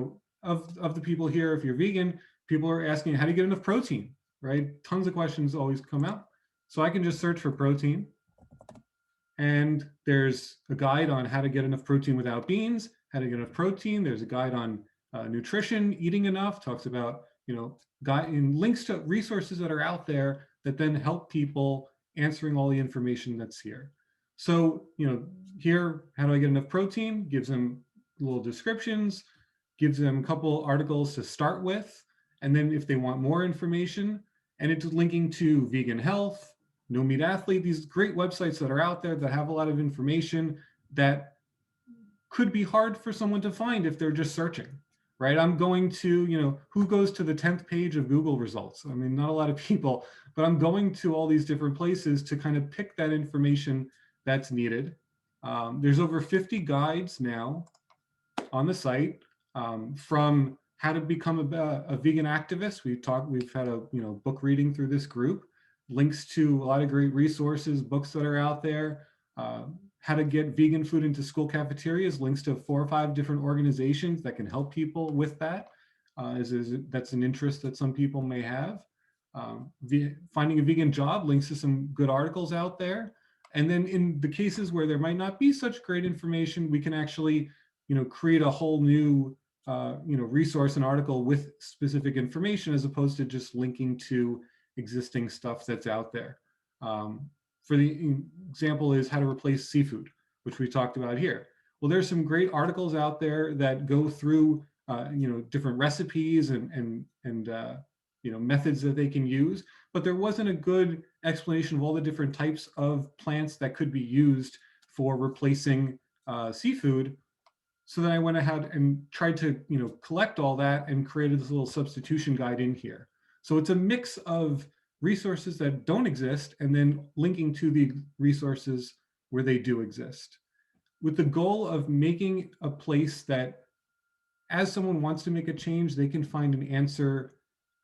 of the people here, if you're vegan, people are asking, how do you get enough protein? Right? Tons of questions always come out. So I can just search for protein, and there's a guide on how to get enough protein without beans, how to get enough protein. There's a guide on nutrition, eating enough, talks about, links to resources that are out there that then help people answering all the information that's here. So, here, how do I get enough protein? Gives them little descriptions, gives them a couple articles to start with. And then if they want more information, and it's linking to Vegan Health, No Meat Athlete, these great websites that are out there that have a lot of information that could be hard for someone to find if they're just searching, right? I'm going to, who goes to the 10th page of Google results? I mean, not a lot of people, but I'm going to all these different places to kind of pick that information that's needed. There's over 50 guides now on the site, from how to become a vegan activist. We've had a book reading through this group, links to a lot of great resources, books that are out there, how to get vegan food into school cafeterias, links to 4 or 5 different organizations that can help people with that. That's an interest that some people may have. Finding a vegan job, links to some good articles out there. And then in the cases where there might not be such great information, we can actually create a whole new resource and article with specific information, as opposed to just linking to existing stuff that's out there. For the example is how to replace seafood, which we talked about here. Well, there's some great articles out there that go through different recipes and methods that they can use, but there wasn't a good explanation of all the different types of plants that could be used for replacing seafood. So then I went ahead and tried to, collect all that and created this little substitution guide in here. So it's a mix of, resources that don't exist and then linking to the resources where they do exist, with the goal of making a place that, as someone wants to make a change, they can find an answer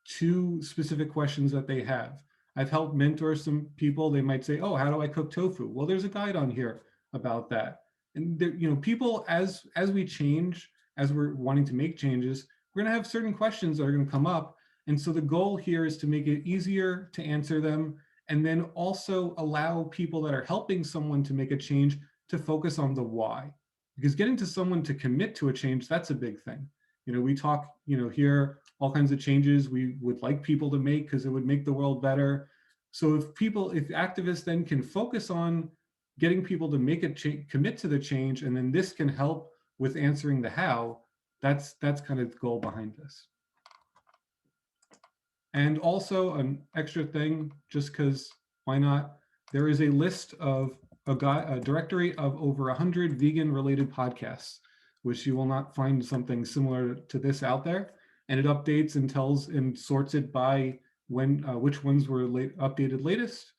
to specific questions that they have. I've helped mentor some people. They might say, oh, how do I cook tofu? Well, there's a guide on here about that. And there, you know, people, as we change, as we're wanting to make changes, we're gonna have certain questions that are gonna come up. And so the goal here is to make it easier to answer them, and then also allow people that are helping someone to make a change to focus on the why. Because getting to someone to commit to a change, that's a big thing. You know, we talk, you know, here, all kinds of changes we would like people to make because it would make the world better. So if activists then can focus on getting people to make a commit to the change, and then this can help with answering the how, that's kind of the goal behind this. And also an extra thing, just because why not? There is a list of a directory of over 100 vegan related podcasts, which you will not find something similar to this out there. And it updates and tells and sorts it by when which ones were updated latest.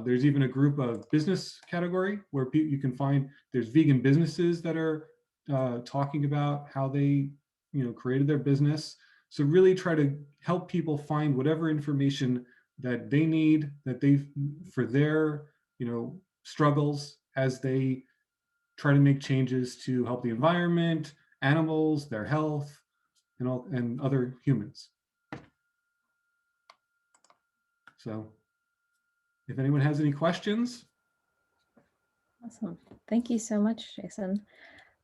There's even a group of business category where you can find there's vegan businesses that are talking about how they, you know, created their business. So really try to help people find whatever information that they need, that they for their, you know, struggles as they try to make changes to help the environment, animals, their health, and other humans. So if anyone has any questions. Awesome. Thank you so much, Jason.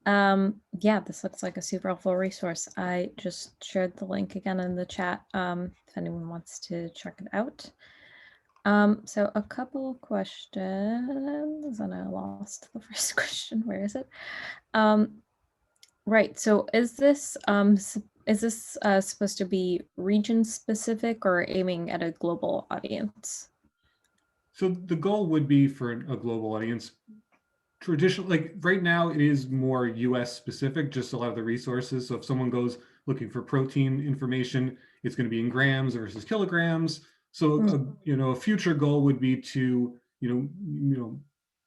Yeah, this looks like a super helpful resource. I just shared the link again in the chat if anyone wants to check it out. So a couple of questions, and I lost the first question. Where is it? Right. So is this supposed to be region specific or aiming at a global audience? So the goal would be for a global audience. Traditionally, like right now, it is more US specific, just a lot of the resources. So if someone goes looking for protein information, it's going to be in grams versus kilograms. So you know, a future goal would be to, you know,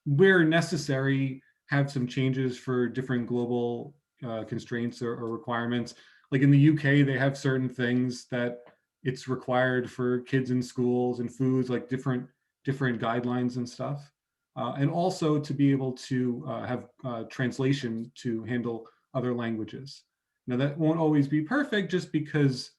where necessary, have some changes for different global constraints or requirements. Like in the UK, they have certain things that it's required for kids in schools and foods, like different guidelines and stuff. And also to be able to have translation to handle other languages. Now that won't always be perfect just because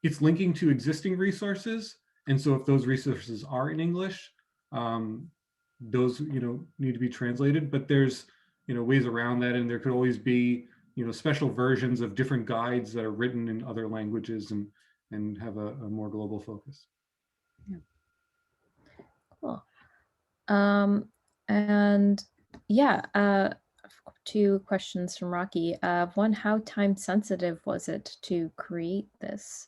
it's linking to existing resources. And so if those resources are in English, those, you know, need to be translated, but there's, you know, ways around that. And there could always be, you know, special versions of different guides that are written in other languages and have a more global focus. Yeah. Cool. And yeah, 2 questions from Rocky. One, how time sensitive was it to create this?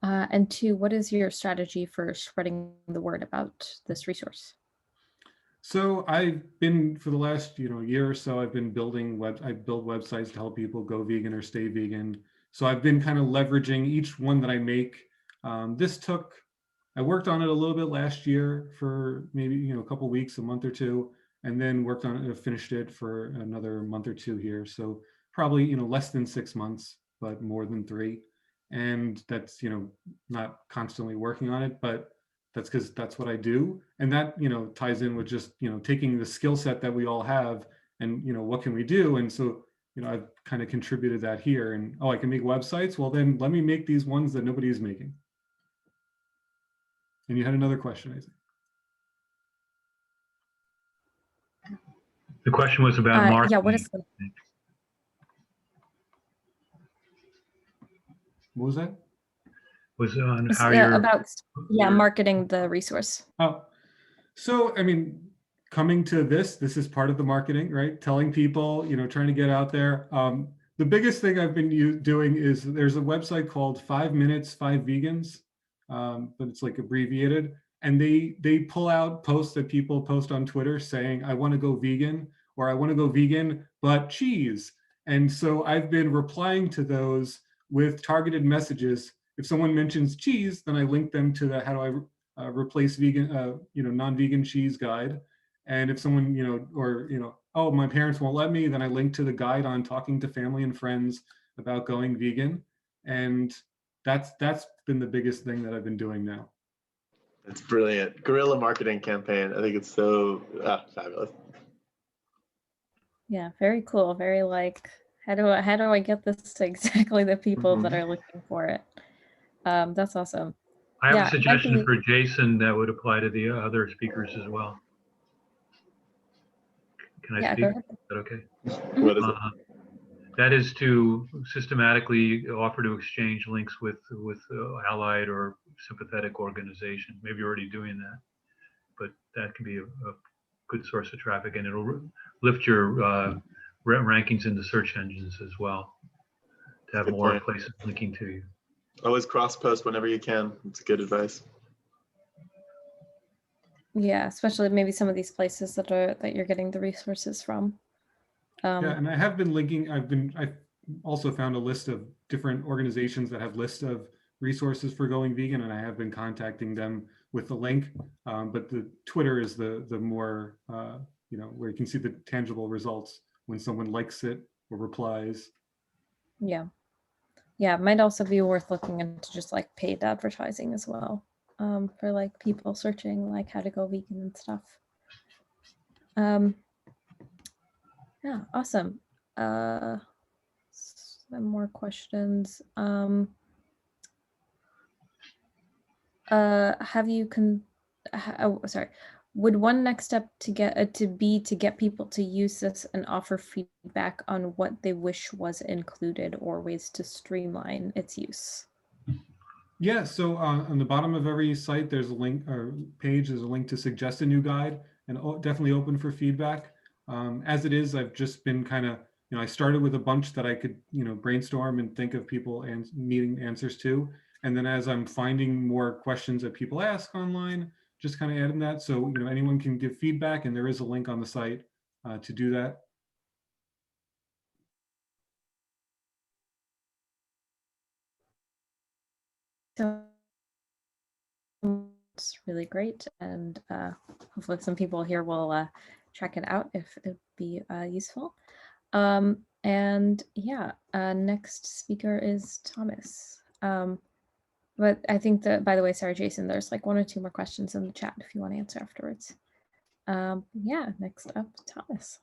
And 2, what is your strategy for spreading the word about this resource? So I've been, for the last, you know, year or so, I've been building I build websites to help people go vegan or stay vegan. So I've been kind of leveraging each one that I make. I worked on it a little bit last year for maybe, you know, a couple weeks, a month or two, and then worked on it, finished it for another month or 2 here. So probably, you know, less than 6 months, but more than 3. And that's, you know, not constantly working on it, but that's because that's what I do. And that, you know, ties in with just, you know, taking the skill set that we all have and, you know, what can we do? And so, you know, I've kind of contributed that here, and, oh, I can make websites. Well, then let me make these ones that nobody is making. And you had another question, I think. The question was about marketing. Yeah, what is the... What was that? Was on how you're about marketing the resource. Oh, so I mean, coming to this is part of the marketing, right? Telling people, you know, trying to get out there. The biggest thing I've been doing is there's a website called 5 Minutes 5 Vegans, but it's like abbreviated, and they pull out posts that people post on Twitter saying, I want to go vegan, or I want to go vegan but cheese. And so I've been replying to those with targeted messages. If someone mentions cheese, then I link them to the how do I replace vegan, non-vegan cheese guide. And if someone, oh, my parents won't let me, then I link to the guide on talking to family and friends about going vegan. And that's been the biggest thing that I've been doing now. It's brilliant. Guerrilla marketing campaign. I think it's so fabulous. Yeah, very cool. Very like, how do I get this to exactly the people that are looking for it? That's awesome. I have a suggestion for Jason that would apply to the other speakers as well. Can I speak? Go ahead. Is that okay? What is it? That is to systematically offer to exchange links with allied or sympathetic organization. Maybe you're already doing that, but that can be a good source of traffic, and it'll lift your rankings in the search engines as well, to have more places linking to you. Always cross-post whenever you can. It's good advice. Yeah, especially maybe some of these places that you're getting the resources from. Yeah, and I have been linking. I've also found a list of different organizations that have lists of resources for going vegan, and I have been contacting them with the link. But the Twitter is the more where you can see the tangible results when someone likes it or replies. Yeah, it might also be worth looking into just like paid advertising as well, for like people searching like how to go vegan and stuff. Yeah, awesome. Some more questions. Would one next step to get people to use this and offer feedback on what they wish was included or ways to streamline its use? Yeah, so on the bottom of every site, there's a link or page, there's a link to suggest a new guide, and definitely open for feedback. As it is, I've just been kind of, I started with a bunch that I could, brainstorm and think of people and needing answers to. And then as I'm finding more questions that people ask online, just kind of adding that. So, anyone can give feedback, and there is a link on the site to do that. So it's really great, and hopefully some people here will check it out if it'd be useful. And yeah, next speaker is Thomas. But I think that, by the way, sorry, Jason, there's like 1 or 2 more questions in the chat if you want to answer afterwards. Yeah, next up, Thomas.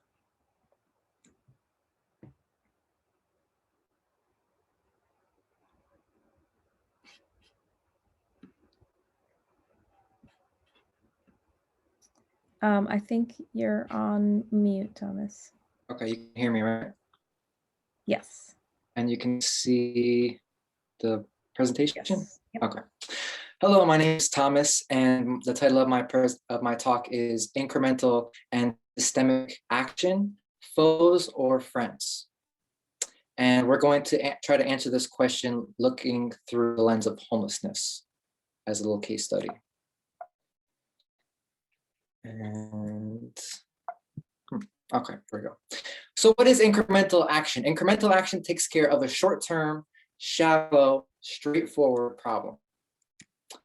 I think you're on mute, Thomas. Okay, you can hear me, right? Yes. And you can see the presentation? Yes. Yep. Okay. Hello, my name is Thomas, and the title of my talk is Incremental and Systemic Action, Foes or Friends? And we're going to try to answer this question looking through the lens of homelessness as a little case study. And okay, here we go. So what is incremental action? Incremental action takes care of a short-term, shallow, straightforward problem.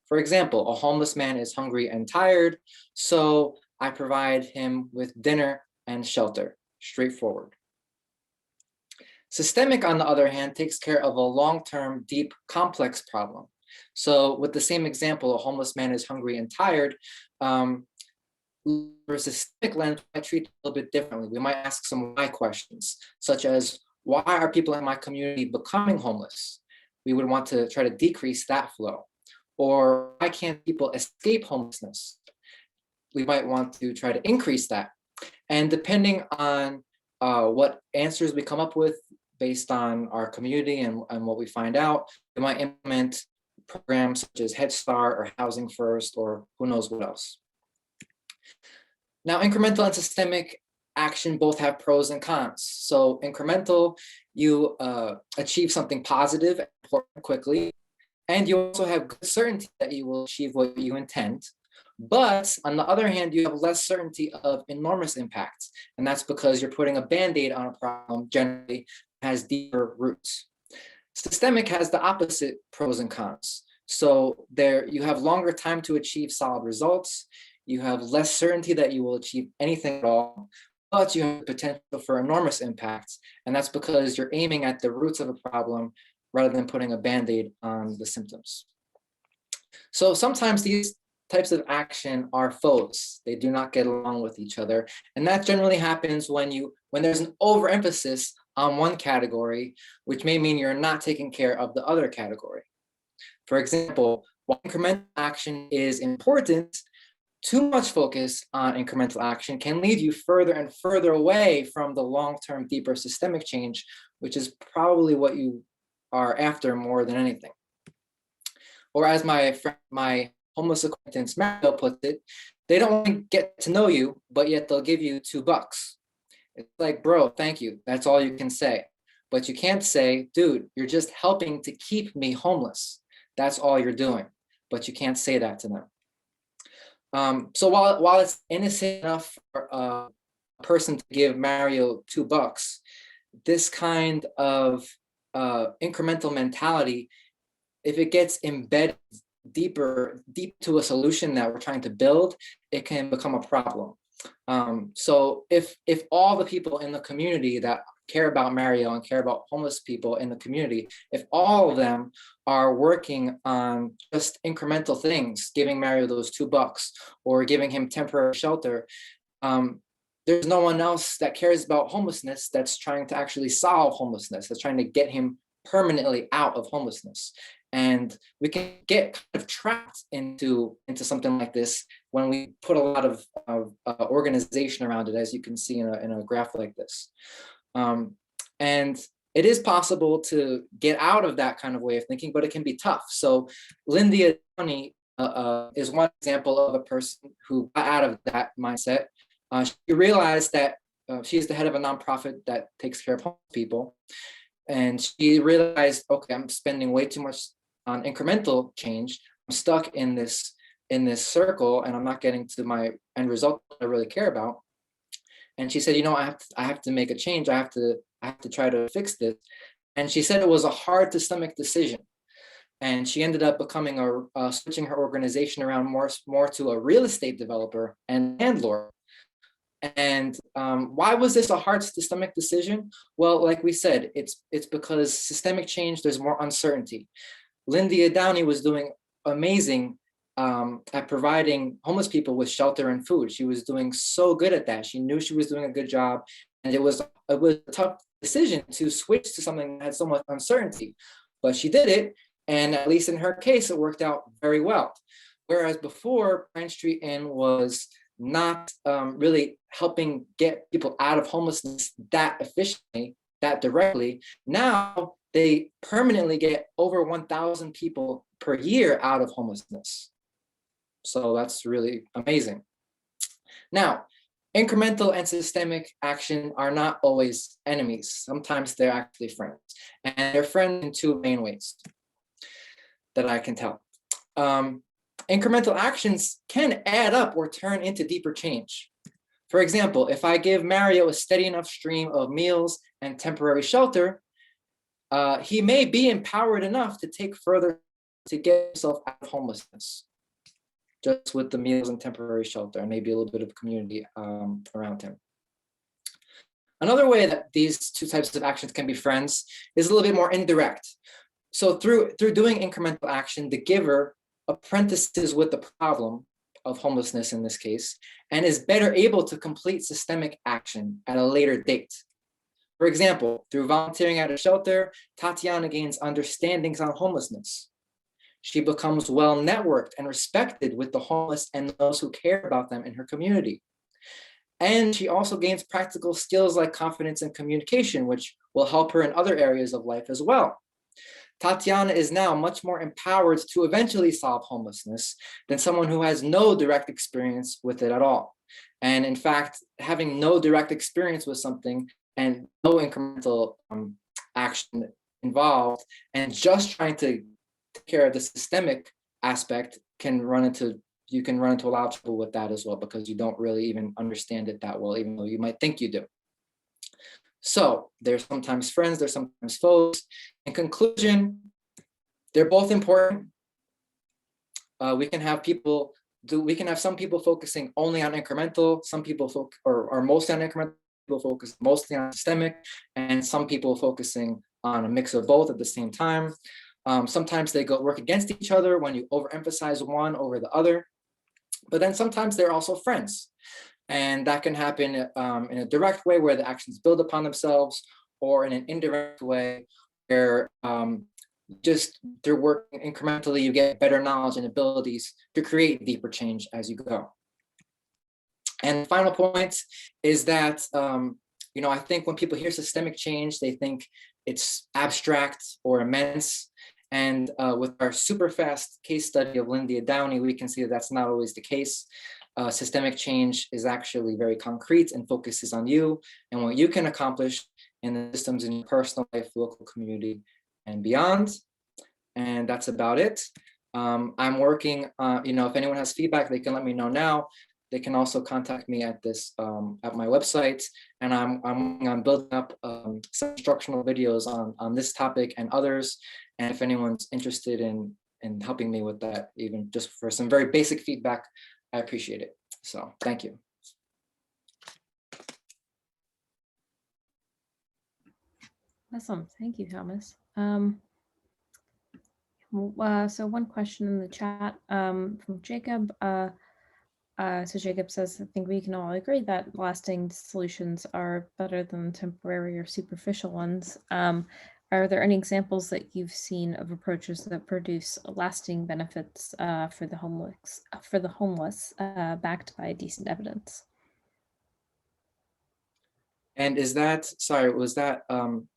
For example, a homeless man is hungry and tired, so I provide him with dinner and shelter. Straightforward. Systemic, on the other hand, takes care of a long-term, deep, complex problem. So with the same example, a homeless man is hungry and tired, for a systemic lens, I treat it a little bit differently. We might ask some why questions, such as, why are people in my community becoming homeless? We would want to try to decrease that flow. Or why can't people escape homelessness? We might want to try to increase that. And depending on what answers we come up with based on our community and what we find out, we might implement programs such as Head Start or Housing First or who knows what else. Now, incremental and systemic action both have pros and cons. So incremental, you achieve something positive and important quickly, and you also have good certainty that you will achieve what you intend. But on the other hand, you have less certainty of enormous impact, and that's because you're putting a Band-Aid on a problem generally has deeper roots. Systemic has the opposite pros and cons. So there you have longer time to achieve solid results. You have less certainty that you will achieve anything at all, but you have potential for enormous impacts. And that's because you're aiming at the roots of a problem rather than putting a Band-Aid on the symptoms. So sometimes these types of action are foes. They do not get along with each other. And that generally happens when there's an overemphasis on one category, which may mean you're not taking care of the other category. For example, while incremental action is important, too much focus on incremental action can lead you further and further away from the long-term, deeper systemic change, which is probably what you are after more than anything. Or as my homeless acquaintance Mario puts it, they don't want to get to know you, but yet they'll give you $2. It's like, bro, thank you. That's all you can say. But you can't say, dude, you're just helping to keep me homeless. That's all you're doing. But you can't say that to them. So while it's innocent enough for a person to give Mario $2, this kind of incremental mentality, if it gets embedded deep to a solution that we're trying to build, it can become a problem. So if all the people in the community that care about Mario and care about homeless people in the community, if all of them are working on just incremental things, giving Mario those $2 or giving him temporary shelter, there's no one else that cares about homelessness that's trying to actually solve homelessness, that's trying to get him permanently out of homelessness. And we can get kind of trapped into something like this when we put a lot of organization around it, as you can see in a graph like this. And it is possible to get out of that kind of way of thinking, but it can be tough. So Lindy Downey is one example of a person who got out of that mindset. She realized that she's the head of a nonprofit that takes care of homeless people. And she realized, okay, I'm spending way too much on incremental change. I'm stuck in this circle, and I'm not getting to my end result that I really care about. And she said, you know, I have to make a change. I have to try to fix this. And she said it was a hard to stomach decision. And she ended up becoming switching her organization around more to a real estate developer and landlord. And why was this a hard to stomach decision? Well, like we said, it's because systemic change, there's more uncertainty. Lindy Downey was doing amazing at providing homeless people with shelter and food. She was doing so good at that. She knew she was doing a good job, and it was a tough decision to switch to something that had so much uncertainty, but she did it, and at least in her case, it worked out very well. Whereas before, Pine Street Inn was not really helping get people out of homelessness that efficiently, that directly. Now they permanently get over 1,000 people per year out of homelessness. So that's really amazing. Now, incremental and systemic action are not always enemies. Sometimes they're actually friends. And they're friends in two main ways that I can tell. Incremental actions can add up or turn into deeper change. For example, if I give Mario a steady enough stream of meals and temporary shelter, he may be empowered enough to take further to get himself out of homelessness, just with the meals and temporary shelter, and maybe a little bit of community around him. Another way that these two types of actions can be friends is a little bit more indirect. So through doing incremental action, the giver apprentices with the problem of homelessness in this case, and is better able to complete systemic action at a later date. For example, through volunteering at a shelter, Tatiana gains understandings on homelessness. She becomes well networked and respected with the homeless and those who care about them in her community. And she also gains practical skills like confidence and communication, which will help her in other areas of life as well. Tatiana is now much more empowered to eventually solve homelessness than someone who has no direct experience with it at all. And in fact, having no direct experience with something and no incremental action involved, and just trying to take care of the systemic aspect you can run into a lot of trouble with that as well, because you don't really even understand it that well, even though you might think you do. So they're sometimes friends, they're sometimes foes. In conclusion, they're both important. we can have some people focusing only on incremental, some people or mostly on incremental, people focus mostly on systemic, and some people focusing on a mix of both at the same time. Sometimes they work against each other when you overemphasize one over the other, but then sometimes they're also friends. And that can happen in a direct way where the actions build upon themselves, or in an indirect way where just they're working incrementally, you get better knowledge and abilities to create deeper change as you go. And the final point is that, I think when people hear systemic change, they think it's abstract or immense. And with our super fast case study of Lindy Downey, we can see that that's not always the case. Systemic change is actually very concrete and focuses on you and what you can accomplish in the systems in your personal life, local community, and beyond. And that's about it. I'm working, if anyone has feedback, they can let me know now. They can also contact me at at my website. And I'm building up some instructional videos on this topic and others. And if anyone's interested in helping me with that, even just for some very basic feedback, I appreciate it. So thank you. Awesome. Thank you, Thomas. So one question in the chat from Jacob. So Jacob says, I think we can all agree that lasting solutions are better than temporary or superficial ones. Are there any examples that you've seen of approaches that produce lasting benefits for the homeless, backed by decent evidence? And is that, sorry, was that on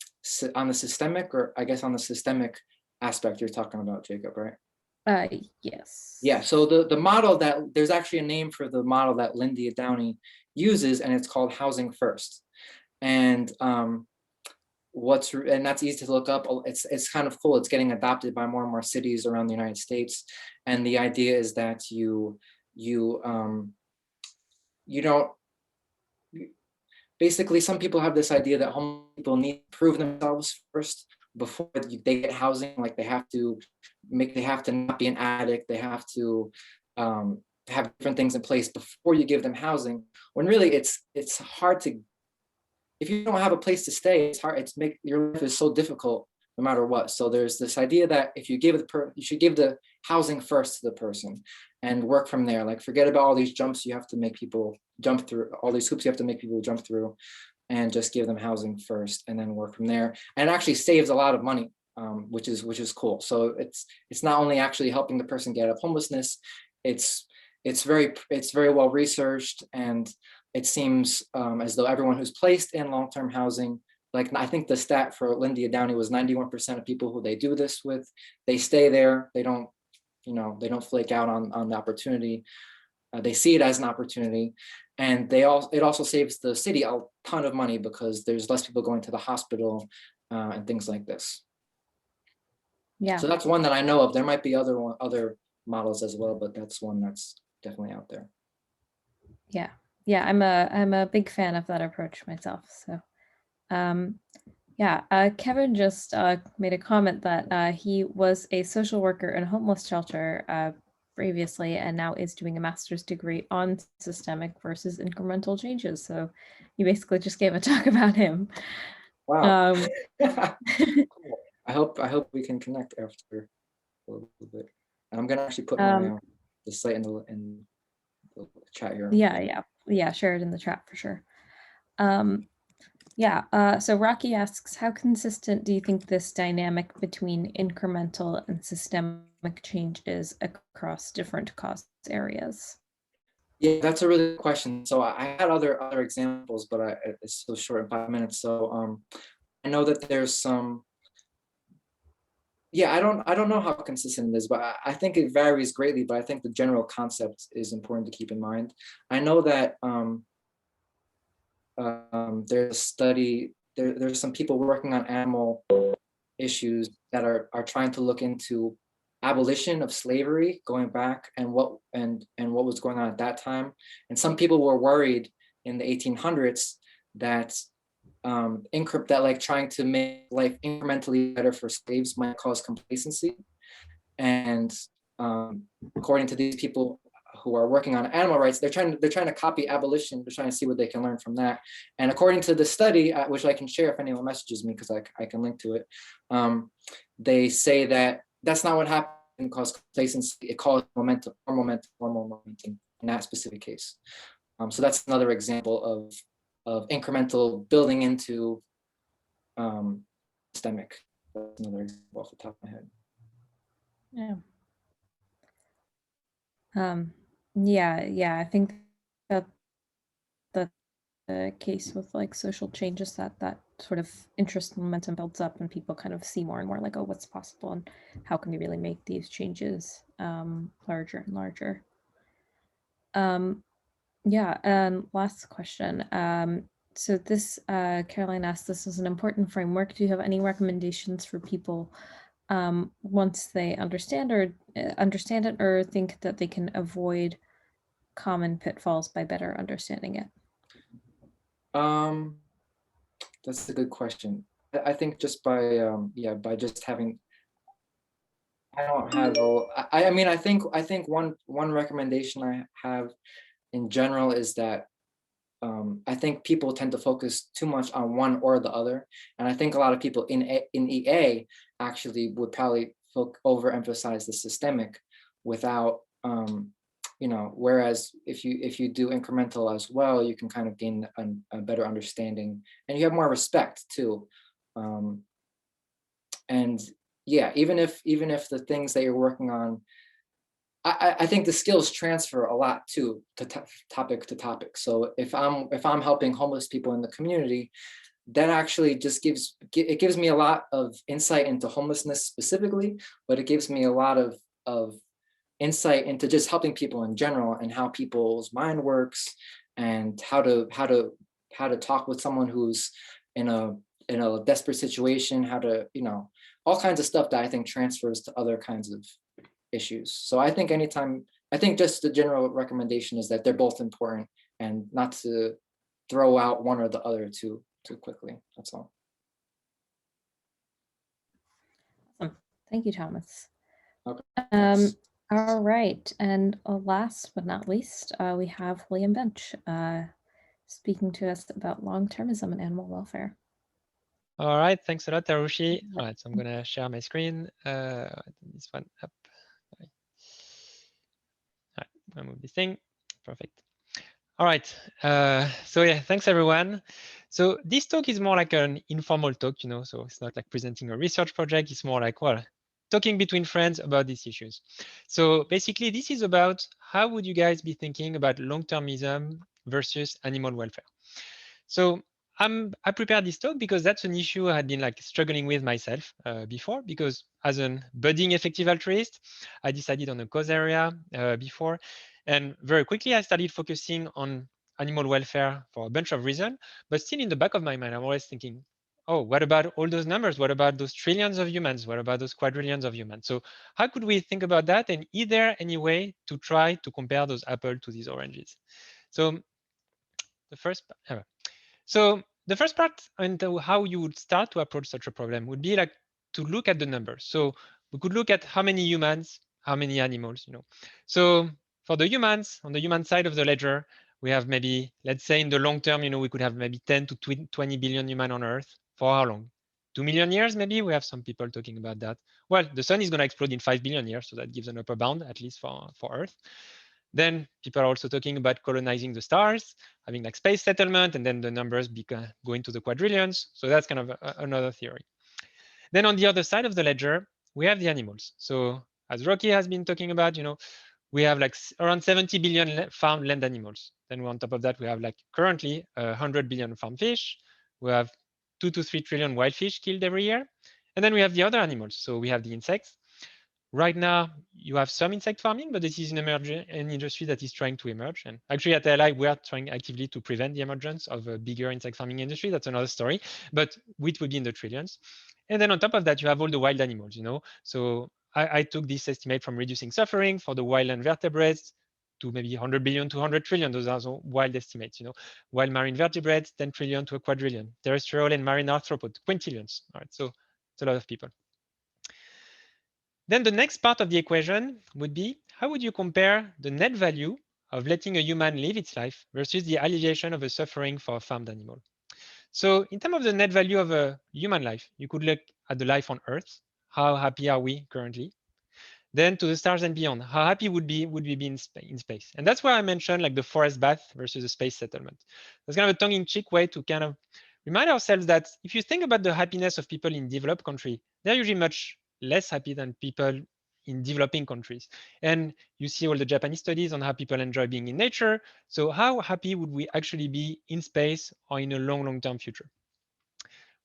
the systemic, or I guess on the systemic aspect you're talking about, Jacob, right? Yes. Yeah, so the model that, there's actually a name for the model that Lindy Downey uses, and it's called housing first. And that's easy to look up. It's kind of cool. It's getting adopted by more and more cities around the United States. And the idea is that you don't, basically some people have this idea that homeless people need to prove themselves first before they get housing. Like they have to not be an addict. They have to have different things in place before you give them housing. When really it's hard to, if you don't have a place to stay, it's hard. Your life is so difficult no matter what. So there's this idea that if you you should give the housing first to the person and work from there. Like forget about all these jumps you have to make people jump through, all these hoops you have to make people jump through, and just give them housing first and then work from there. And it actually saves a lot of money, which is cool. So it's not only actually helping the person get out of homelessness, it's very well researched, and it seems as though everyone who's placed in long-term housing, like I think the stat for Lindy Downey was 91% of people who they do this with, they stay there. They don't flake out on the opportunity. They see it as an opportunity, and it also saves the city a ton of money because there's less people going to the hospital and things like this. Yeah. So that's one that I know of. There might be other models as well, but that's one that's definitely out there. Yeah. Yeah, I'm a big fan of that approach myself. So, Kevin just made a comment that he was a social worker in a homeless shelter previously, and now is doing a master's degree on systemic versus incremental changes. So, you basically just gave a talk about him. Wow. Cool. I hope we can connect after a little bit. I'm gonna actually put my the site in the chat here. Yeah, share it in the chat for sure. So Rocky asks, how consistent do you think this dynamic between incremental and systemic change is across different cost areas? Yeah, that's a really good question. So I had other examples, but it's so short in 5 minutes. So I know that there's some. Yeah, I don't know how consistent it is, but I think it varies greatly. But I think the general concept is important to keep in mind. I know that there's a study. There's some people working on animal issues that are trying to look into abolition of slavery, going back, and what was going on at that time. And some people were worried in the 1800s that trying to make life incrementally better for slaves might cause complacency. And according to these people who are working on animal rights, they're trying to copy abolition. They're trying to see what they can learn from that. And according to the study, which I can share if anyone messages me, because I can link to it, they say that that's not what happened. Cause complacency, it caused momentum in that specific case. So that's another example of incremental building into systemic. That's another example off the top of my head. Yeah. I think that the case with like social changes, that sort of interest and momentum builds up and people kind of see more and more like, oh, what's possible and how can we really make these changes larger and larger. Yeah, and last question. So this, Caroline asked, this is an important framework. Do you have any recommendations for people once they understand it or think that they can avoid common pitfalls by better understanding it? That's a good question. I think just by by just having, I don't have I mean I think one recommendation I have in general is that I think people tend to focus too much on one or the other, and I think a lot of people in EA actually would probably overemphasize the systemic without whereas if you do incremental as well, you can kind of gain a better understanding and you have more respect too. And yeah, even if the things that you're working on, I think the skills transfer a lot too, to topic to topic. So if I'm helping homeless people in the community, that actually just gives me a lot of insight into homelessness specifically, but it gives me a lot of insight into just helping people in general and how people's mind works and how to talk with someone who's in a desperate situation, how to, all kinds of stuff that I think transfers to other kinds of issues. So I think just the general recommendation is that they're both important and not to throw out one or the other too quickly. That's all. Awesome. Thank you, Thomas. Okay. All right, and last but not least, we have William Bench speaking to us about long-termism and animal welfare. All right, thanks a lot, Harushi. All right, so I'm gonna share my screen. This one up. All right, I'm gonna move this thing. Perfect. All right, so yeah, thanks everyone. So this talk is more like an informal talk, so it's not like presenting a research project. It's more like, well, talking between friends about these issues. So basically, this is about how would you guys be thinking about long-termism versus animal welfare. So I prepared this talk because that's an issue I had been like struggling with myself before, because as a budding effective altruist, I decided on a cause area before. And very quickly, I started focusing on animal welfare for a bunch of reasons. But still in the back of my mind, I'm always thinking, oh, what about all those numbers? What about those trillions of humans? What about those quadrillions of humans? So how could we think about that? And is there any way to try to compare those apples to these oranges? So the first part and how you would start to approach such a problem would be like to look at the numbers. So we could look at how many humans, how many animals, So for the humans, on the human side of the ledger, we have maybe, let's say in the long term, we could have maybe 10 to 20 billion humans on Earth. For how long? 2 million years, maybe? We have some people talking about that. Well, the sun is going to explode in 5 billion years, so that gives an upper bound, at least for Earth. Then people are also talking about colonizing the stars, having like space settlement, and then the numbers go into the quadrillions. So that's kind of another theory. Then on the other side of the ledger, we have the animals. So as Rocky has been talking about, we have like around 70 billion farmed land animals. Then on top of that, we have like currently 100 billion farm fish. We have 2 to 3 trillion wild fish killed every year. And then we have the other animals. So we have the insects. Right now, you have some insect farming, but this is an industry that is trying to emerge. And actually at ALI, we are trying actively to prevent the emergence of a bigger insect farming industry. That's another story, but it would be in the trillions. And then on top of that, you have all the wild animals, So I took this estimate from reducing suffering for the wild and vertebrates to maybe 100 billion to 100 trillion. Those are the wild estimates, Wild marine vertebrates, 10 trillion to a quadrillion. Terrestrial and marine arthropods, quintillions. All right, so it's a lot of people. Then the next part of the equation would be, how would you compare the net value of letting a human live its life versus the alleviation of a suffering for a farmed animal? So in terms of the net value of a human life, you could look at the life on Earth. How happy are we currently? Then to the stars and beyond, how happy would we be in space? And that's where I mentioned like the forest bath versus the space settlement. That's kind of a tongue-in-cheek way to kind of remind ourselves that if you think about the happiness of people in developed countries, they're usually much less happy than people in developing countries. And you see all the Japanese studies on how people enjoy being in nature. So how happy would we actually be in space or in a long-term future?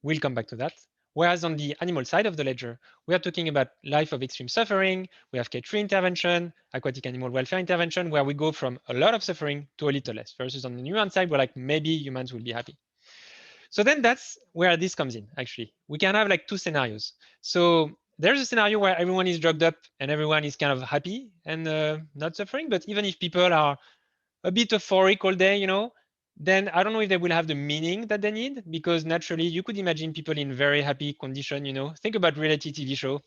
We'll come back to that. Whereas on the animal side of the ledger, we are talking about life of extreme suffering. We have K3 intervention, aquatic animal welfare intervention, where we go from a lot of suffering to a little less, versus on the human side, where like maybe humans will be happy. So then that's where this comes in, actually. We can have like two scenarios. So there's a scenario where everyone is drugged up and everyone is kind of happy and not suffering. But even if people are a bit euphoric all day, you know, then I don't know if they will have the meaning that they need, because naturally you could imagine people in very happy condition, you know, think about reality TV show,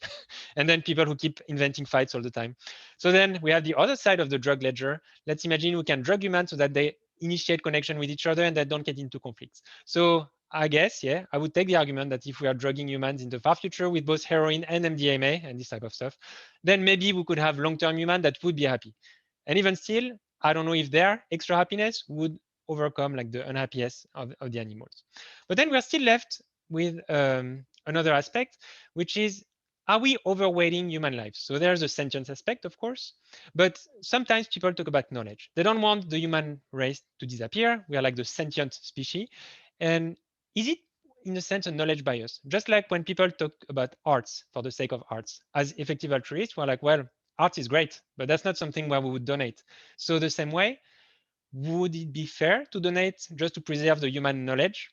and then people who keep inventing fights all the time. So then we have the other side of the drug ledger. Let's imagine we can drug humans so that they initiate connection with each other and they don't get into conflicts. So I guess, yeah, I would take the argument that if we are drugging humans in the far future with both heroin and MDMA and this type of stuff, then maybe we could have long-term humans that would be happy. And even still, I don't know if their extra happiness would overcome like the unhappiness of the animals. But then we're still left with another aspect, which is, are we overweighting human lives? So there's a sentience aspect, of course, but sometimes people talk about knowledge. They don't want the human race to disappear. We are like the sentient species. And is it, in a sense, a knowledge bias? Just like when people talk about arts for the sake of arts, as effective altruists, we're like, well, art is great, but that's not something where we would donate. So the same way, would it be fair to donate just to preserve the human knowledge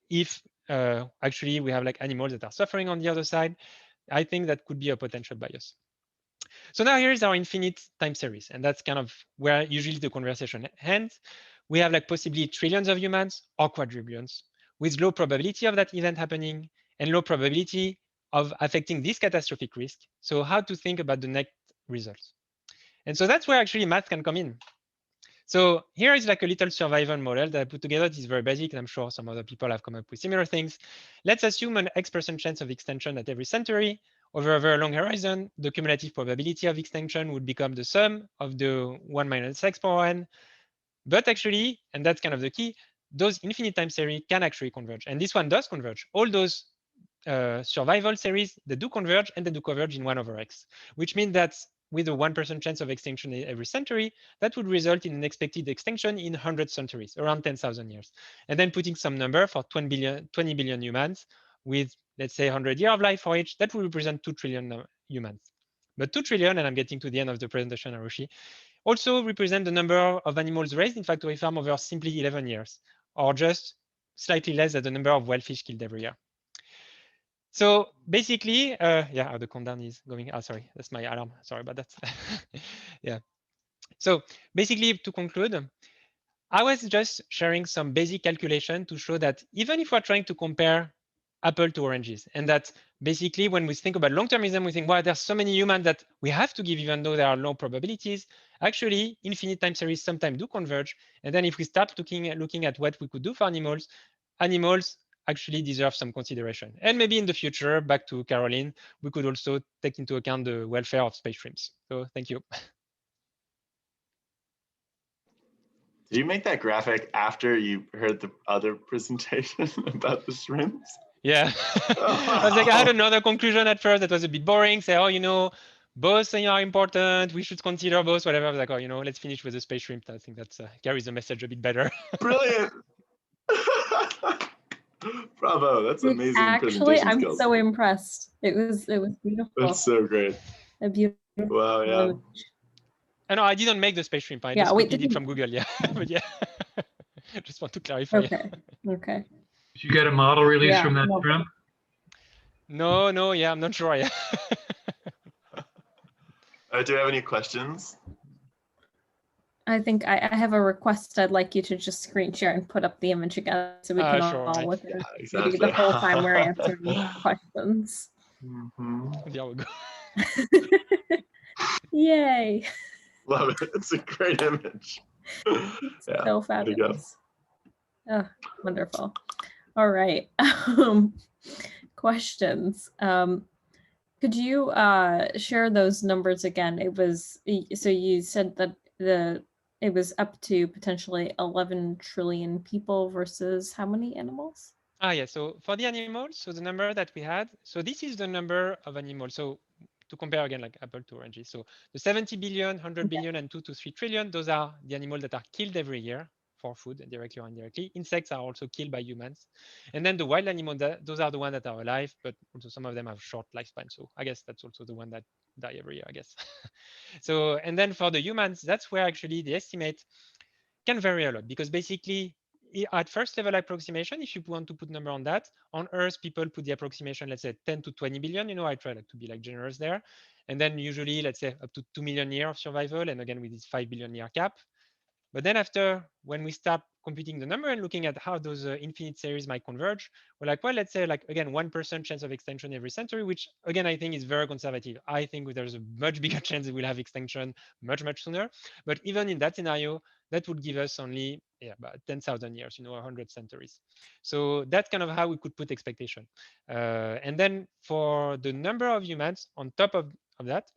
if actually we have like animals that are suffering on the other side? I think that could be a potential bias. So now here's our infinite time series, and that's kind of where usually the conversation ends. We have like possibly trillions of humans or quadrillions with low probability of that event happening and low probability of affecting this catastrophic risk. So how to think about the next results. And so that's where actually math can come in. So here is like a little survival model that I put together. This is very basic, and I'm sure some other people have come up with similar things. Let's assume an X% chance of extinction at every century. Over a very long horizon, the cumulative probability of extinction would become the sum of the 1 minus X power n. But actually, and that's kind of the key, those infinite time series can actually converge. And this one does converge. All those survival series, they do converge, and they do converge in 1/x, which means that with a 1% chance of extinction every century, that would result in an expected extinction in 100 centuries, around 10,000 years. And then putting some number for 20 billion humans with, let's say, 100 years of life for each, that would represent 2 trillion humans. But 2 trillion, and I'm getting to the end of the presentation, Arushi, also represent the number of animals raised in factory farm over simply 11 years, or just slightly less than the number of wild fish killed every year. So basically, yeah, the countdown is going. Oh, sorry, that's my alarm. Sorry about that. Yeah. So basically, to conclude, I was just sharing some basic calculation to show that even if we're trying to compare apple to oranges, and that basically when we think about long-termism, we think, well, there's so many humans that we have to give even though there are low probabilities. Actually, infinite time series sometimes do converge. And then if we start looking at what we could do for animals actually deserve some consideration. And maybe in the future, back to Caroline, we could also take into account the welfare of space shrimps. So thank you. Did you make that graphic after you heard the other presentation about the shrimps? Yeah. I was like, I had another conclusion at first that was a bit boring. Say, oh, you know, both are important. We should consider both, whatever. I was like, oh, you know, let's finish with the space shrimp. I think that carries the message a bit better. Brilliant. Bravo. That's amazing. Actually, I'm so impressed. It was beautiful. That's so great. A beautiful. Wow, yeah. No, I didn't make the space shrimp. I just copied it from Google. Yeah, but yeah, just want to clarify. Okay. Okay. Did you get a model release from that shrimp? No, yeah, I'm not sure. Yeah. Do you have any questions? I think I have a request. I'd like you to just screen share and put up the image again so we can all look at it. Exactly. The whole time we're answering questions. Mm-hmm. There we go. Yay. Love it. It's a great image. Yeah, So way to go. fabulous. Oh, wonderful. All right. Questions. Could you share those numbers again? It was, so you said that it was up to potentially 11 trillion people versus how many animals? Yeah, so for the animals, so the number that we had, so this is the number of animals. So to compare again, like apple to oranges. So the 70 billion, 100 billion, and 2 to 3 trillion, those are the animals that are killed every year for food, directly or indirectly. Insects are also killed by humans. And then the wild animals, those are the ones that are alive, but also some of them have short lifespan. So I guess that's also the one that die every year, I guess. So, and then for the humans, that's where actually the estimate can vary a lot, because basically at first level approximation, if you want to put number on that, on Earth, people put the approximation, let's say 10 to 20 billion, you know, I try to be like generous there. And then usually, let's say up to 2 million years of survival. And again, with this 5 billion year cap. But then after, when we start computing the number and looking at how those infinite series might converge, we're like, well, let's say like, again, 1% chance of extinction every century, which again, I think is very conservative. I think there's a much bigger chance that we'll have extinction much, much sooner. But even in that scenario, that would give us only about 10,000 years, you know, 100 centuries. So that's kind of how we could put expectation. And then for the number of humans on top of that,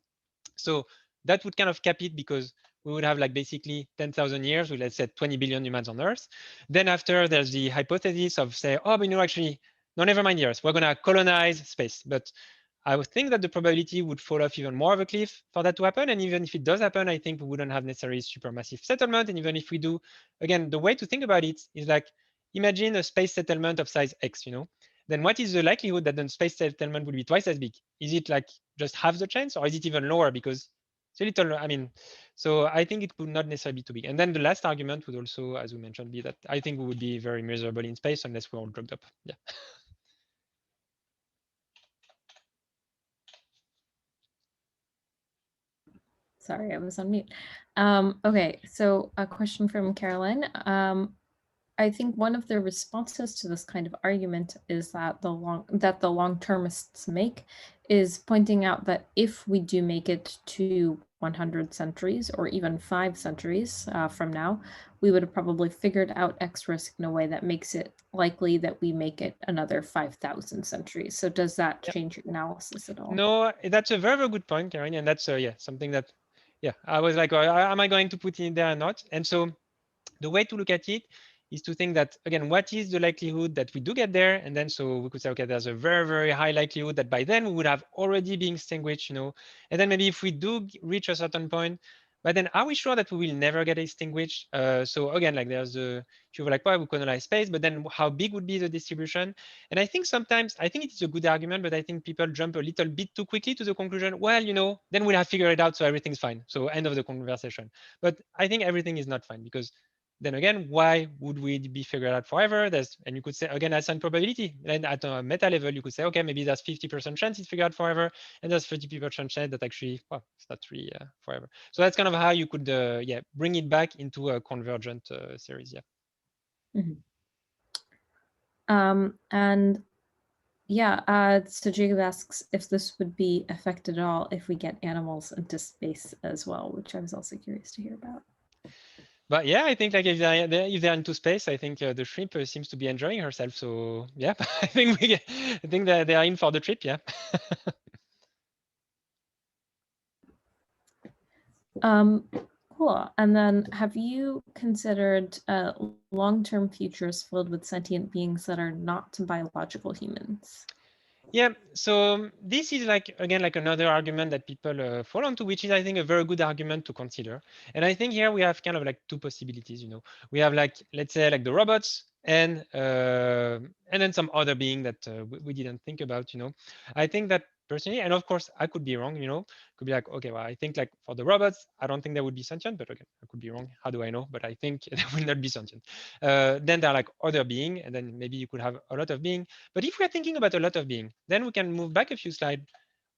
so that would kind of cap it, because we would have like basically 10,000 years with, let's say, 20 billion humans on Earth. Then after, there's the hypothesis of say, oh, but you know, actually, no, never mind Earth. We're going to colonize space. But I would think that the probability would fall off even more of a cliff for that to happen. And even if it does happen, I think we wouldn't have necessarily supermassive settlement. And even if we do, again, the way to think about it is like, imagine a space settlement of size X, you know, then what is the likelihood that the space settlement will be twice as big? Is it like just half the chance, or is it even lower? Because it's a little, I mean, so I think it would not necessarily be too big. And then the last argument would also, as we mentioned, be that I think we would be very miserable in space unless we're all drugged up. Yeah. Sorry, I was on mute. Okay, so a question from Caroline. I think one of the responses to this kind of argument is that the long-termists make is pointing out that if we do make it to 100 centuries or even 5 centuries from now, we would have probably figured out X risk in a way that makes it likely that we make it another 5,000 centuries. So does that change your analysis at all? No, that's a very, very good point, Karen. And that's something that, I was like, am I going to put it in there or not? And so the way to look at it is to think that, again, what is the likelihood that we do get there? And then so we could say, okay, there's a very, very high likelihood that by then we would have already been extinguished, you know. And then maybe if we do reach a certain point, but then are we sure that we will never get extinguished? So again, like there's a, you were like, well, we colonize space, but then how big would be the distribution? And I think sometimes, I think it is a good argument, but I think people jump a little bit too quickly to the conclusion, well, you know, then we'll have figured it out, so everything's fine. So end of the conversation. But I think everything is not fine, because then again, why would we be figured out forever? And you could say, again, assign probability. And at a meta level, you could say, okay, maybe there's 50% chance it's figured out forever. And there's 30% chance that actually, well, it's not really forever. So that's kind of how you could, bring it back into a convergent series, Mm-hmm. So Jacob asks if this would be affected at all if we get animals into space as well, which I was also curious to hear about. But yeah, I think like if they're into space, I think the shrimp seems to be enjoying herself. So yeah, I think that they are in for the trip. Yeah. Cool. And then have you considered long-term futures filled with sentient beings that are not biological humans? Yeah, so this is like, again, like another argument that people fall onto, which is, I think, a very good argument to consider. And I think here we have kind of like two possibilities, you know. We have like, let's say like the robots and then some other being that we didn't think about, you know. I think that personally, and of course I could be wrong, you know, could be like, okay, well, I think like for the robots, I don't think they would be sentient, but again, I could be wrong. How do I know? But I think they will not be sentient. Then there are like other being, and then maybe you could have a lot of being. But if we're thinking about a lot of being, then we can move back a few slides.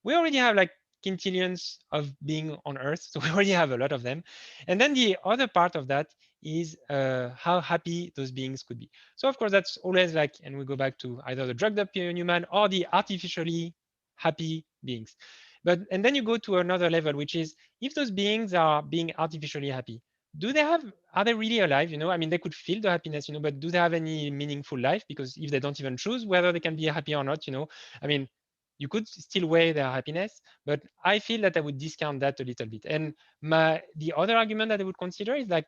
We already have like quintillions of being on Earth, so we already have a lot of them. And then the other part of that is how happy those beings could be. So of course, that's always like, and we go back to either the drugged up human or the artificially happy beings. And then you go to another level, which is if those beings are being artificially happy, are they really alive? I mean, they could feel the happiness, but do they have any meaningful life? Because if they don't even choose whether they can be happy or not, I mean, you could still weigh their happiness, but I feel that I would discount that a little bit. And the other argument that I would consider is like,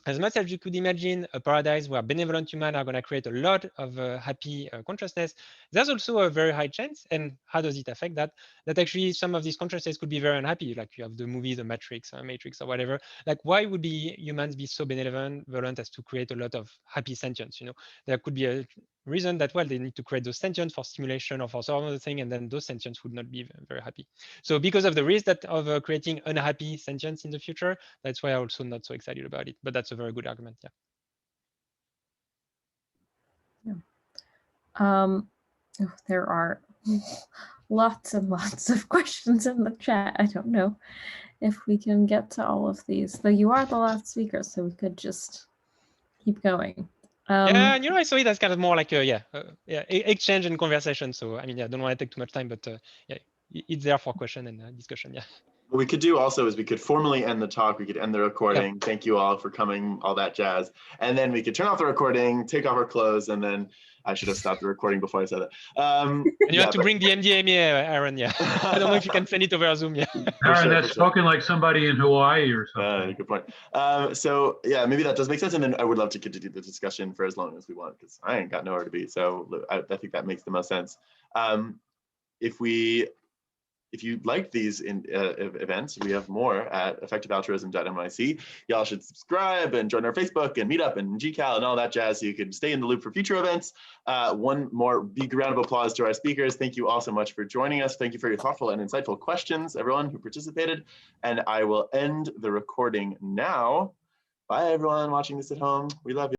as much as you could imagine a paradise where benevolent humans are going to create a lot of happy consciousness, there's also a very high chance. And how does it affect that? That actually some of these consciousnesses could be very unhappy. Like you have the movie, The Matrix or whatever. Like why would humans be so benevolent as to create a lot of happy sentience? There could be a reason that, well, they need to create those sentience for stimulation or for some other thing, and then those sentience would not be very happy. So because of the risk of creating unhappy sentience in the future, that's why I'm also not so excited about it. But that's a very good argument. There are lots and lots of questions in the chat. I don't know if we can get to all of these, though you are the last speaker, so we could just keep going. Yeah, and I saw it as kind of more like exchange and conversation. So I mean, I don't want to take too much time, but yeah, it's there for question and discussion. Yeah. What we could do also is we could formally end the talk. We could end the recording. Yep. Thank you all for coming, all that jazz. And then we could turn off the recording, take off our clothes, and then I should have stopped the recording before I said that. And you have to bring the MDMA, Aaron. Yeah. I don't know if you can send it over Zoom. Yeah. Aaron, that's spoken like somebody in Hawaii or something. Good point. So yeah, maybe that does make sense. And then I would love to continue the discussion for as long as we want, because I ain't got nowhere to be. So I think that makes the most sense. If you like these events, we have more at effectivealtruism.nyc. Y'all should subscribe and join our Facebook and Meetup and GCal and all that jazz so you can stay in the loop for future events. One more big round of applause to our speakers. Thank you all so much for joining us. Thank you for your thoughtful and insightful questions, everyone who participated. And I will end the recording now. Bye, everyone watching this at home. We love you.